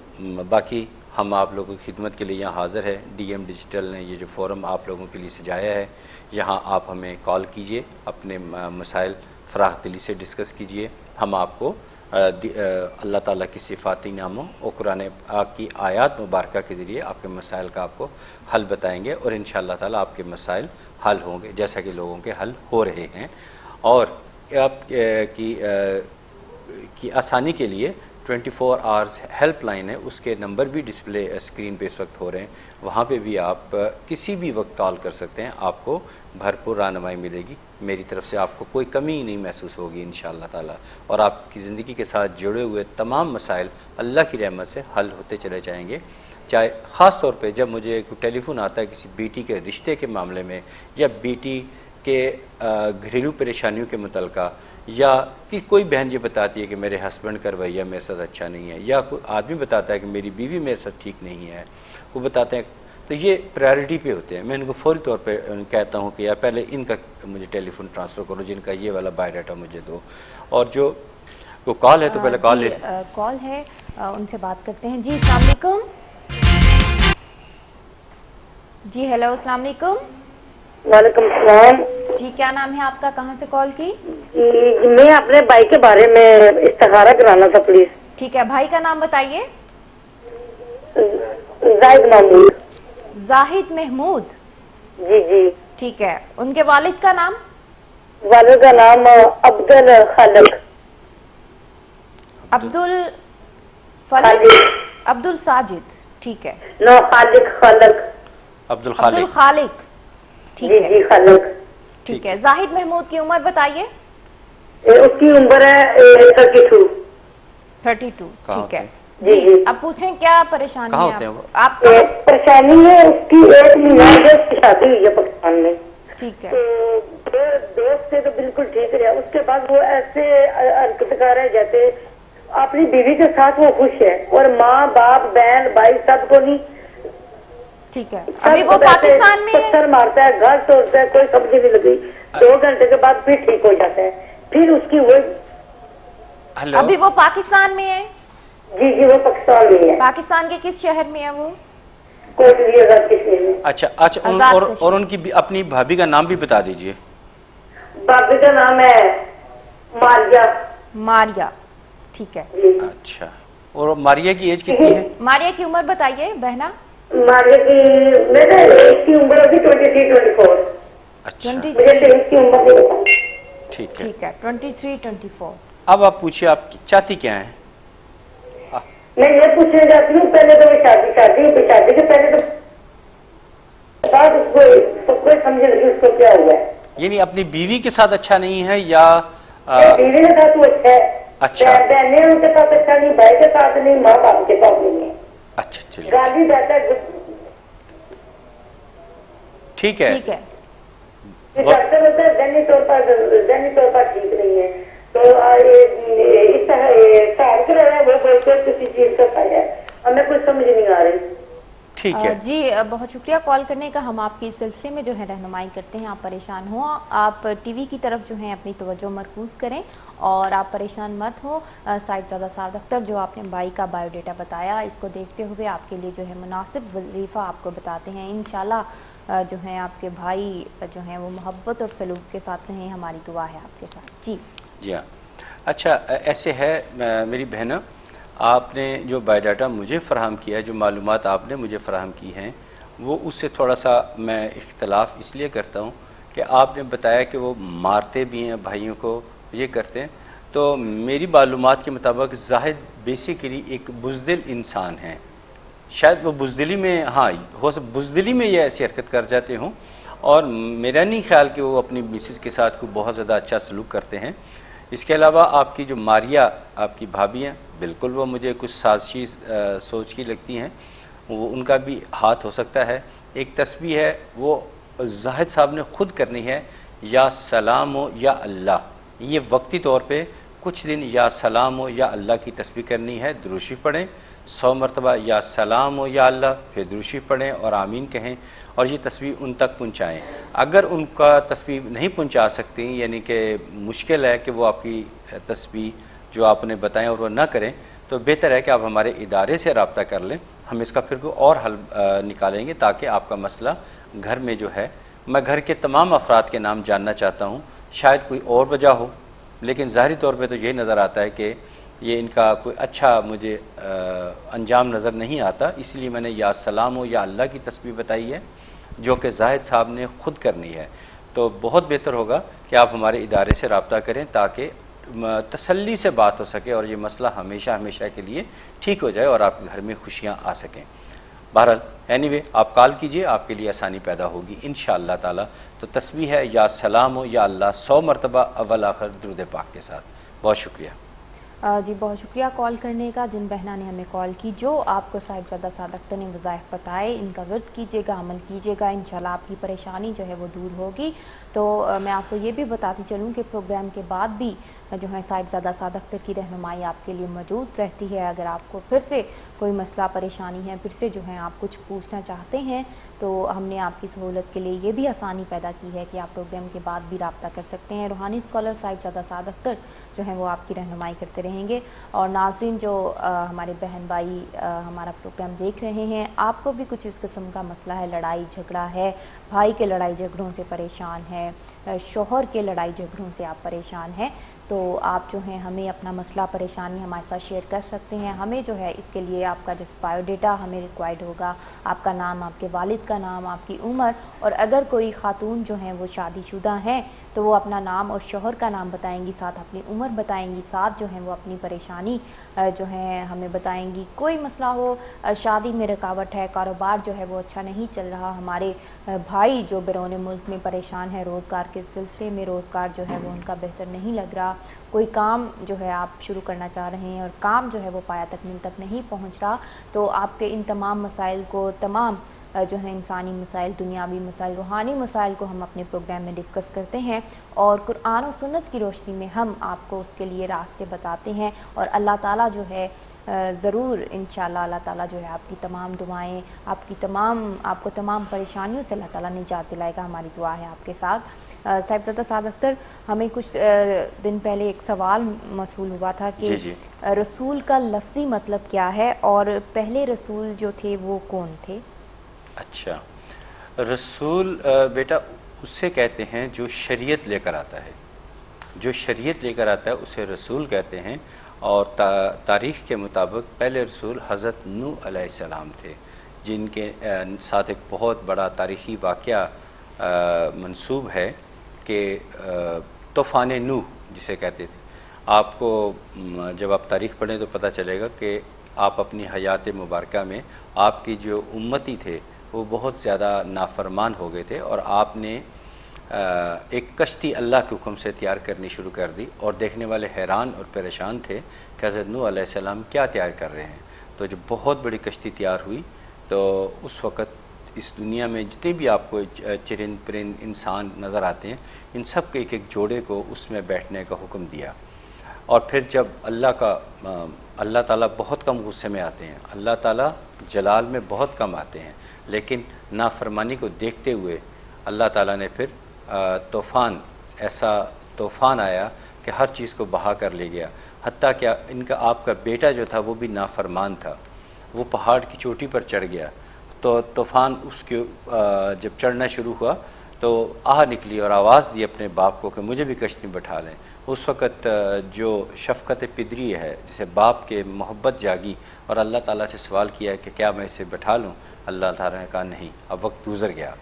باقی ہم آپ لوگوں کی خدمت کے لیے یہاں حاضر ہے، ڈی ایم ڈیجیٹل نے یہ جو فورم آپ لوگوں کے لیے سجایا ہے، یہاں آپ ہمیں کال کیجئے، اپنے مسائل فراخ دلی سے ڈسکس کیجئے، ہم آپ کو اللہ تعالیٰ کی صفاتی ناموں اور قرآن پاک کی آیات مبارکہ کے ذریعے آپ کے مسائل کا آپ کو حل بتائیں گے، اور انشاءاللہ تعالیٰ آپ کے مسائل حل ہوں گے جیسا کہ لوگوں کے حل ہو رہے ہیں۔ اور آپ کی آسانی کے لیے 24 آورز ہیلپ لائن ہے، اس کے نمبر بھی ڈسپلے اسکرین پہ اس وقت ہو رہے ہیں، وہاں پہ بھی آپ کسی بھی وقت کال کر سکتے ہیں، آپ کو بھرپور رہنمائی ملے گی، میری طرف سے آپ کو کوئی کمی نہیں محسوس ہوگی انشاءاللہ تعالیٰ، اور آپ کی زندگی کے ساتھ جڑے ہوئے تمام مسائل اللہ کی رحمت سے حل ہوتے چلے جائیں گے۔ چاہے خاص طور پہ جب مجھے کوئی ٹیلی فون آتا ہے کسی بیٹی کے رشتے کے معاملے میں، یا بیٹی کے گھریلو پریشانیوں کے متعلقہ، یا کہ کوئی بہن یہ بتاتی ہے کہ میرے ہسبینڈ کا رویہ میرے ساتھ اچھا نہیں ہے، یا کوئی آدمی بتاتا ہے کہ میری بیوی میرے ساتھ ٹھیک نہیں ہے، وہ بتاتے ہیں، تو یہ پرائرٹی پہ ہوتے ہیں۔ میں ان کو فوری طور پہ کہتا ہوں کہ یا پہلے ان کا مجھے ٹیلی فون ٹرانسفر کرو، جن کا یہ والا بایو ڈاٹا مجھے دو، اور جو وہ کال ہے تو پہلے کال لے کال ہے، ان سے بات کرتے ہیں۔ جی السلام علیکم۔ جی ہیلو، السلام علیکم۔ وعلیکم السلام جی کیا نام ہے آپ کا، کہاں سے کال کی؟ جی میں اپنے بھائی کے بارے میں استخارہ کرانا تھا پلیز۔ ٹھیک ہے، بھائی کا نام بتائیے۔ زاہد محمود۔ زاہد محمود، جی جی۔ ٹھیک ہے، ان کے والد کا نام؟ والد کا نام عبد الخالق۔ عبد الفلق، عبد الساجد، ٹھیک ہے۔ نو خالق، خالق، عبد الخالق۔ عبد الخالق، ٹھیک جی ہے جی خالق۔ ٹھیک ہے۔ زاہد محمود کی عمر بتائیے۔ اس کی عمر ہے 32۔ 32، ٹھیک ہے۔ جی جی جی۔ اب پوچھیں کیا پریشانی کہاں ہے ہوتے ہیں وہ؟ آپ کا؟ پریشانی ہے اس کی 1 مہینہ سے اس کی شادی ہوئی ہے پاکستان میں۔ ٹھیک ہے، تو دوست سے تو بالکل ٹھیک رہا، اس کے بعد وہ ایسے حرکت کر رہے جیسے اپنی بیوی کے ساتھ وہ خوش ہے، اور ماں باپ بہن بھائی سب کو نہیں، ٹھیک ہے۔ ابھی وہ پاکستان میں پتھر مارتا ہے، گھر توڑتا ہے، کوئی سمجھ نہیں لگی، 2 گھنٹے کے بعد پھر ٹھیک ہو جاتا ہے، پھر اس کی وہ ہلو، ابھی وہ پاکستان میں ہے؟ جی جی وہ پاکستان میں ہے، پاکستان کے کس شہر میں ہے وہ؟ کوٹ لیے گھر کسی میں۔ اچھا آزاد اور ان کی اپنی بھابھی کا نام بھی بتا دیجئے۔ بابی کا نام ہے ماریا۔ ماریا، ٹھیک ہے۔ جی اچھا، اور ماریا کی ایج کتنی ہے؟ ماریا کی عمر بتائیے بہنا۔ ماریا کی میرے ایج کی عمر ابھی 23-24، اچھا، 23، مجھے 23 کی عمر نہیں پتا۔ ٹھیک ہے۔ ٹھیک ہے، 23-24۔ اب آپ پوچھئے آپ چاہتی کیا ہیں؟ میں یہ پوچھنا چاہتی ہوں، پہلے تو شادی کے پہلے تو بعد اس کو سب کو سمجھ لگی اس کو کیا ہوا ہے۔ یعنی اپنی بیوی کے ساتھ اچھا نہیں ہے یا بیوی کے ساتھ تو اچھا ہے، اچھا، بہنیں ان کے ساتھ اچھا نہیں، بھائی کے ساتھ نہیں، ماں باپ کے ساتھ نہیں ہے، اچھا چلیے گالی دیتا ہے، ٹھیک ہے۔ ٹھیک ہے، ڈاکٹر ہوتا ہے ذہنی طور پر ٹھیک نہیں ہے، تو اس طرح سہار کر رہا ہے، وہ بولتے ہیں کسی چیز کا کھایا ہے، ہمیں کچھ سمجھ نہیں آ رہی۔ ٹھیک ہے، جی بہت شکریہ کال کرنے کا، ہم آپ کی اس سلسلے میں جو ہے رہنمائی کرتے ہیں، آپ پریشان ہوں، آپ ٹی وی کی طرف جو ہیں اپنی توجہ مرکوز کریں اور آپ پریشان مت ہوں۔ سعید رضا صاحب ڈاکٹر جو آپ نے بھائی کا بایو ڈیٹا بتایا، اس کو دیکھتے ہوئے آپ کے لیے جو ہے مناسب وظیفہ آپ کو بتاتے ہیں، انشاءاللہ جو ہیں آپ کے بھائی جو ہیں وہ محبت اور سلوک کے ساتھ رہیں، ہماری دعا ہے آپ کے ساتھ۔ جی جی ہاں، اچھا ایسے ہے میری بہنہ، آپ نے جو بایو ڈاٹا مجھے فراہم کیا ہے، جو معلومات آپ نے مجھے فراہم کی ہیں، وہ اس سے تھوڑا سا میں اختلاف اس لیے کرتا ہوں کہ آپ نے بتایا کہ وہ مارتے بھی ہیں بھائیوں کو، یہ کرتے ہیں، تو میری معلومات کے مطابق زاہد بیسیکلی ایک بزدل انسان ہیں، شاید وہ بزدلی میں بزدلی میں یہ ایسی حرکت کر جاتے ہوں، اور میرا نہیں خیال کہ وہ اپنی مسز کے ساتھ کوئی بہت زیادہ اچھا سلوک کرتے ہیں۔ اس کے علاوہ آپ کی جو ماریا آپ کی بھابھی ہیں، بالکل وہ مجھے کچھ سازشی سوچ کی لگتی ہیں، وہ ان کا بھی ہاتھ ہو سکتا ہے۔ ایک تسبیح ہے وہ زاہد صاحب نے خود کرنی ہے، یا سلام ہو یا اللہ، یہ وقتی طور پہ کچھ دن یا سلام ہو یا اللہ کی تسبیح کرنی ہے، درود شریف پڑھیں، 100 مرتبہ یا سلام ہو یا اللہ، پھر درود شریف پڑھیں اور آمین کہیں اور یہ تسبیح ان تک پہنچائیں۔ اگر ان کا تسبیح نہیں پہنچا سکتی، یعنی کہ مشکل ہے کہ وہ آپ کی تسبیح جو آپ نے بتائیں اور وہ نہ کریں، تو بہتر ہے کہ آپ ہمارے ادارے سے رابطہ کر لیں، ہم اس کا پھر کوئی اور حل نکالیں گے تاکہ آپ کا مسئلہ گھر میں جو ہے، میں گھر کے تمام افراد کے نام جاننا چاہتا ہوں، شاید کوئی اور وجہ ہو، لیکن ظاہری طور پہ تو یہی نظر آتا ہے کہ یہ ان کا کوئی اچھا مجھے انجام نظر نہیں آتا، اس لیے میں نے یا سلام ہو یا اللہ کی تسبیح بتائی ہے جو کہ زاہد صاحب نے خود کرنی ہے۔ تو بہت بہتر ہوگا کہ آپ ہمارے ادارے سے رابطہ کریں تاکہ تسلی سے بات ہو سکے اور یہ مسئلہ ہمیشہ ہمیشہ کے لیے ٹھیک ہو جائے اور آپ کے گھر میں خوشیاں آ سکیں۔ بہرحال اینی وے آپ کال کیجئے، آپ کے لیے آسانی پیدا ہوگی انشاءاللہ تعالی۔ تو تسبیح ہے یا سلام ہو یا اللہ 100 مرتبہ اول آخر درود پاک کے ساتھ۔ بہت شکریہ۔ جی بہت شکریہ کال کرنے کا، جن بہنہ نے ہمیں کال کی، جو آپ کو صاحبزادہ سعد اختر نے وظائف بتائے ان کا ورد کیجیے گا، عمل کیجیے گا، انشاءاللہ آپ کی پریشانی جو ہے وہ دور ہوگی۔ تو میں آپ کو یہ بھی بتاتی چلوں کہ پروگرام کے بعد بھی جو ہے صاحبزادہ سعد اختر کی رہنمائی آپ کے لیے موجود رہتی ہے۔ اگر آپ کو پھر سے کوئی مسئلہ پریشانی ہے، پھر سے جو ہے آپ کچھ پوچھنا چاہتے ہیں، تو ہم نے آپ کی سہولت کے لیے یہ بھی آسانی پیدا کی ہے کہ آپ پروگرام کے بعد بھی رابطہ کر سکتے ہیں۔ روحانی اسکالر صاحبزادہ سعد اختر جو ہیں وہ آپ کی رہنمائی کرتے رہیں گے۔ اور ناظرین جو ہمارے بہن بھائی ہمارا پروگرام دیکھ رہے ہیں، آپ کو بھی کچھ اس قسم کا مسئلہ ہے، لڑائی جھگڑا ہے، بھائی کے لڑائی جھگڑوں سے پریشان ہے، شوہر کے لڑائی جھگڑوں سے آپ پریشان ہیں، تو آپ جو ہیں ہمیں اپنا مسئلہ پریشانی ہمارے ساتھ شیئر کر سکتے ہیں۔ ہمیں جو ہے اس کے لیے آپ کا جس بایو ڈیٹا ہمیں ریکوائرڈ ہوگا، آپ کا نام، آپ کے والد کا نام، آپ کی عمر، اور اگر کوئی خاتون جو ہیں وہ شادی شدہ ہیں تو وہ اپنا نام اور شوہر کا نام بتائیں گی، ساتھ اپنی عمر بتائیں گی، ساتھ جو ہیں وہ اپنی پریشانی جو ہے ہمیں بتائیں گی۔ کوئی مسئلہ ہو، شادی میں رکاوٹ ہے، کاروبار جو ہے وہ اچھا نہیں چل رہا، ہمارے بھائی جو بیرون ملک میں پریشان ہے، روزگار کے سلسلے میں روزگار جو ہے وہ ان کا بہتر نہیں لگ رہا، کوئی کام جو ہے آپ شروع کرنا چاہ رہے ہیں اور کام جو ہے وہ پایہ تکمیل تک نہیں پہنچ رہا، تو آپ کے ان تمام مسائل کو، تمام جو ہے انسانی مسائل، دنیاوی مسائل، روحانی مسائل کو ہم اپنے پروگرام میں ڈسکس کرتے ہیں اور قرآن و سنت کی روشنی میں ہم آپ کو اس کے لیے راستے بتاتے ہیں، اور اللہ تعالیٰ جو ہے ضرور انشاءاللہ اللہ تعالیٰ جو ہے آپ کی تمام دعائیں، آپ کو تمام پریشانیوں سے اللہ تعالیٰ نجات دلائے گا۔ ہماری دعا ہے آپ کے ساتھ۔ صاحبزادہ سعد اختر، ہمیں کچھ دن پہلے ایک سوال موصول ہوا تھا کہ جی رسول کا لفظی مطلب کیا ہے اور پہلے رسول جو تھے وہ کون تھے؟ اچھا، رسول بیٹا اسے کہتے ہیں جو شریعت لے کر آتا ہے، جو شریعت لے کر آتا ہے اسے رسول کہتے ہیں، اور تاریخ کے مطابق پہلے رسول حضرت نوح علیہ السلام تھے، جن کے ساتھ ایک بہت بڑا تاریخی واقعہ منسوب ہے کہ طوفان نوح جسے کہتے تھے۔ آپ کو جب آپ تاریخ پڑھیں تو پتہ چلے گا کہ آپ اپنی حیات مبارکہ میں آپ کی جو امتی تھے وہ بہت زیادہ نافرمان ہو گئے تھے، اور آپ نے ایک کشتی اللہ کے حکم سے تیار کرنی شروع کر دی، اور دیکھنے والے حیران اور پریشان تھے کہ حضرت نوح علیہ السلام کیا تیار کر رہے ہیں۔ تو جب بہت بڑی کشتی تیار ہوئی تو اس وقت اس دنیا میں جتنے بھی آپ کو چرند پرند انسان نظر آتے ہیں، ان سب کے ایک ایک جوڑے کو اس میں بیٹھنے کا حکم دیا۔ اور پھر جب اللہ تعالیٰ بہت کم غصے میں آتے ہیں، اللہ تعالیٰ جلال میں بہت کم آتے ہیں، لیکن نافرمانی کو دیکھتے ہوئے اللہ تعالیٰ نے پھر ایسا طوفان آیا کہ ہر چیز کو بہا کر لے گیا، حتیٰ کہ آپ کا بیٹا جو تھا وہ بھی نافرمان تھا، وہ پہاڑ کی چوٹی پر چڑھ گیا، تو طوفان اس کے جب چڑھنا شروع ہوا تو آہ نکلی اور آواز دی اپنے باپ کو کہ مجھے بھی کشتی میں بٹھا لیں۔ اس وقت جو شفقت پدری ہے، جسے باپ کے محبت جاگی اور اللہ تعالیٰ سے سوال کیا کہ کیا میں اسے بٹھا لوں، اللہ تعالیٰ نے کہا نہیں، اب وقت گزر گیا۔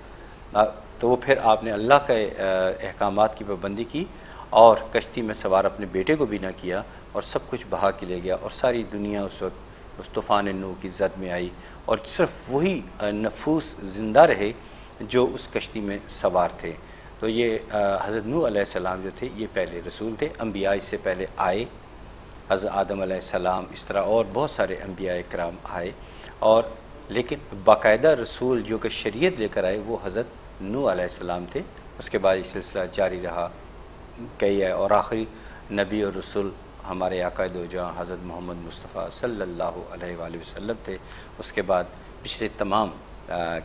تو وہ پھر آپ نے اللہ کے احکامات کی پابندی کی اور کشتی میں سوار اپنے بیٹے کو بھی نہ کیا، اور سب کچھ بہا کے لے گیا، اور ساری دنیا اس وقت اس طوفان نوح کی زد میں آئی، اور صرف وہی نفوس زندہ رہے جو اس کشتی میں سوار تھے۔ تو یہ حضرت نوح علیہ السلام جو تھے یہ پہلے رسول تھے۔ انبیاء اس سے پہلے آئے، حضرت آدم علیہ السلام، اس طرح اور بہت سارے انبیاء کرام آئے، اور لیکن باقاعدہ رسول جو کہ شریعت لے کر آئے وہ حضرت نوح علیہ السلام تھے۔ اس کے بعد یہ سلسلہ جاری رہا کئی ہے، اور آخری نبی اور رسول ہمارے آقا دو جہاں حضرت محمد مصطفیٰ صلی اللہ علیہ وآلہ وسلم تھے. اس کے بعد پچھلے تمام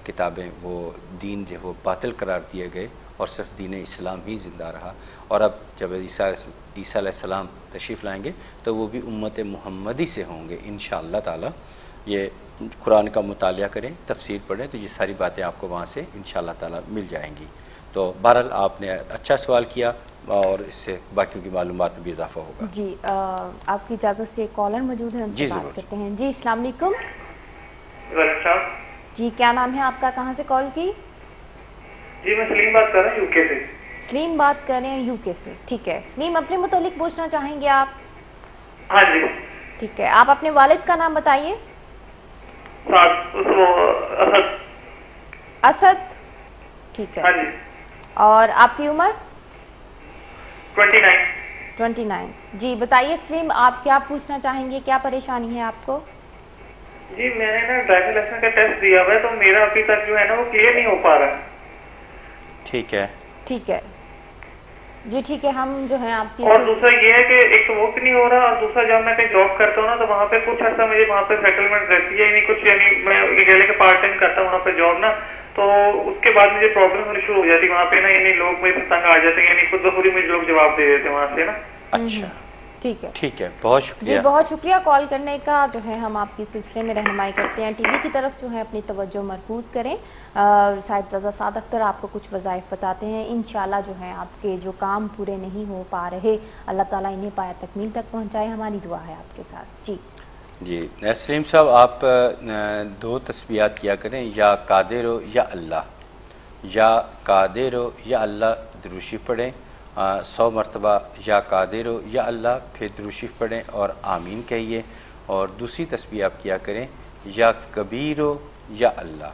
کتابیں وہ دین جو وہ باطل قرار دیے گئے اور صرف دین اسلام ہی زندہ رہا. اور اب جب عیسیٰ علیہ السلام تشریف لائیں گے تو وہ بھی امت محمدی سے ہوں گے انشاءاللہ تعالی. یہ قرآن کا مطالعہ کریں, تفسیر پڑھیں تو یہ ساری باتیں آپ کو وہاں سے انشاءاللہ تعالی مل جائیں گی. تو بہرحال آپ نے اچھا سوال کیا اور اس سے باقیوں کی معلومات میں بھی اضافہ ہوگا. جی آپ کی اجازت سے کالر موجود ہیں, ان سے بات کرتے ہیں. جی السلام علیکم. جی کیا نام ہے آپ کا, کہاں سے کال کی؟ جی میں سلیم بات کر رہا ہوں یو کے سے. سلیم بات کر رہے ہیں یو کے سے, ٹھیک ہے. سلیم اپنے متعلق پوچھنا چاہیں گے آپ؟ ہاں جی ٹھیک ہے. آپ اپنے والد کا نام بتائیے. اسد. ٹھیک ہے. ہاں جی. اور آپ کی عمر؟ 29. جی بتائیے سلیم, آپ کیا پوچھنا چاہیں گے, کیا پریشانی ہے آپ کو؟ جی میں نے نا ڈرائیونگ لائسنس کا ٹیسٹ دیا ہوا ہے تو میرا ابھی تک جو ہے نا وہ کلیئر نہیں ہو پا رہا. ٹھیک ہے. ٹھیک ہے جی ٹھیک ہے. ہم جو ہے آپ کی, اور دوسرا یہ ہے کہ ایک تو وہ بھی نہیں ہو رہا, اور دوسرا جب میں کہیں جاب کرتا ہوں نا تو وہاں پہ کچھ عرصہ مجھے وہاں پہ سیٹلمنٹ رہتی ہے, یعنی کچھ یعنی میں یہ کہہ لیں کہ پارٹ ٹائم کرتا ہوں وہاں پہ جاب نا, تو اس کے بعد مجھے پرابلم ہونی شروع ہو جاتی ہے وہاں پہ نا, یعنی لوگ مجھے تنگ آ جاتے ہیں, یعنی خود بخود ہی مجھے لوگ جواب دے دیتے ہیں وہاں سے نا. اچھا ٹھیک ہے. ٹھیک ہے, بہت شکریہ. جی بہت شکریہ کال کرنے کا. جو ہے ہم آپ کی سلسلے میں رہنمائی کرتے ہیں, ٹی وی کی طرف جو ہے اپنی توجہ مرکوز کریں. صاحبزادہ سعد اختر آپ کو کچھ وظائف بتاتے ہیں. انشاءاللہ جو ہے آپ کے جو کام پورے نہیں ہو پا رہے, اللہ تعالیٰ انہیں پایا تکمیل تک پہنچائے. ہماری دعا ہے آپ کے ساتھ. جی سلیم صاحب, آپ 2 تسبیحات کیا کریں, یا قادر ہو یا اللہ, یا قادر ہو یا اللہ درود شریف پڑھیں 100 مرتبہ, یا قادر ہو یا اللہ پھر درود شریف پڑھیں اور آمین کہیے. اور دوسری تسبیح آپ کیا کریں, یا کبیر ہو یا اللہ,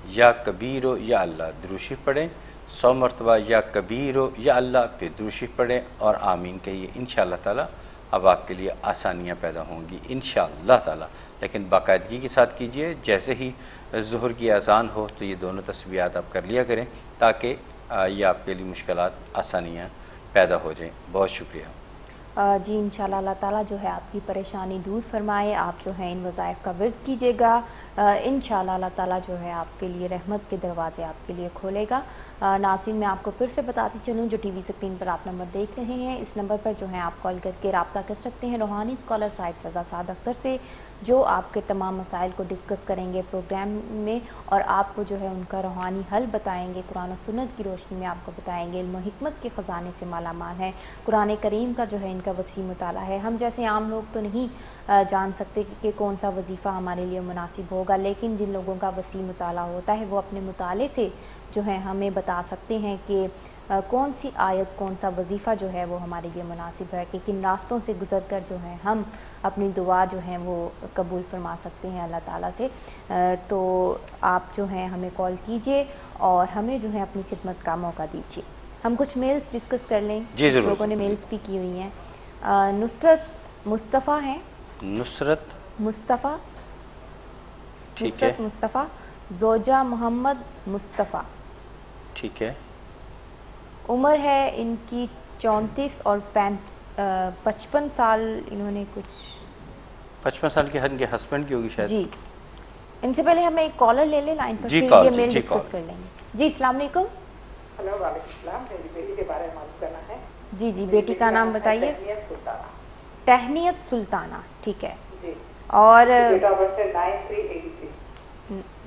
یا کبیر ہو یا اللہ درود شریف پڑھیں 100 مرتبہ, یا کبیر ہو یا اللہ پھر درود شریف پڑھیں اور آمین کہیے. انشاءاللہ تعالی اب آپ کے لیے آسانیاں پیدا ہوں گی انشاءاللہ تعالی. لیکن باقاعدگی کے ساتھ کیجئے, جیسے ہی ظہر کی اذان ہو تو یہ دونوں تسبیحات آپ کر لیا کریں تاکہ یہ آپ کے لیے مشکلات آسانیاں پیدا ہو جائیں. بہت شکریہ. جی انشاءاللہ اللہ تعالیٰ جو ہے آپ کی پریشانی دور فرمائے. آپ جو ہے ان وظائف کا ورد کیجیے گا, انشاءاللہ اللہ تعالیٰ جو ہے آپ کے لیے رحمت کے دروازے آپ کے لیے کھولے گا. ناظرین میں آپ کو پھر سے بتاتی چلوں, جو ٹی وی اسکرین پر آپ نمبر دیکھ رہے ہیں, اس نمبر پر جو ہے آپ کال کر کے رابطہ کر سکتے ہیں روحانی اسکالر صاحبزادہ سعد اختر سے, جو آپ کے تمام مسائل کو ڈسکس کریں گے پروگرام میں, اور آپ کو جو ہے ان کا روحانی حل بتائیں گے. قرآن و سنت کی روشنی میں آپ کو بتائیں گے. علم و حکمت کے خزانے سے مالا مال ہیں. قرآن کریم کا جو ہے ان کا وسیع مطالعہ ہے. ہم جیسے عام لوگ تو نہیں جان سکتے کہ کون سا وظیفہ ہمارے لیے مناسب ہوگا, لیکن جن لوگوں کا وسیع مطالعہ ہوتا ہے وہ اپنے مطالعے سے جو ہے ہمیں بتا سکتے ہیں کہ کون سی آیت, کون سا وظیفہ جو ہے وہ ہمارے لیے مناسب ہے, کہ کن راستوں سے گزر کر جو ہے ہم اپنی دعا جو ہے وہ قبول فرما سکتے ہیں اللہ تعالیٰ سے. تو آپ جو ہیں ہمیں کال کیجئے اور ہمیں جو ہے اپنی خدمت کا موقع دیجیے. ہم کچھ میلز ڈسکس کر لیں. جی ضرور. لوگوں نے میلز بھی کی ہوئی ہیں. نصرت مصطفیٰ ہیں. نصرت مصطفیٰ, ٹھیک ہے. نصرت مصطفیٰ, زوجہ محمد مصطفیٰ. ٹھیک ہے. عمر ہے ان کی 34 اور 55 سال. انہوں نے کچھ 55 سال کے ان کے ہسبینڈ کی ہوگی شاید. جی ان سے پہلے ہمیں ایک کالر لے لیں لائن پر, جی پھر کال, یہ میل جی ڈسکس کر لیں گے. جی السلام علیکم. ہلو وعلیکم السلام. میری بیٹی کے بارے میں معلوم کرنا ہے. جی جی بیٹی کا نام بتائیے. تہنیت سلطانہ. ٹھیک ہے. جی. اور ڈیٹ آف برتھ ہے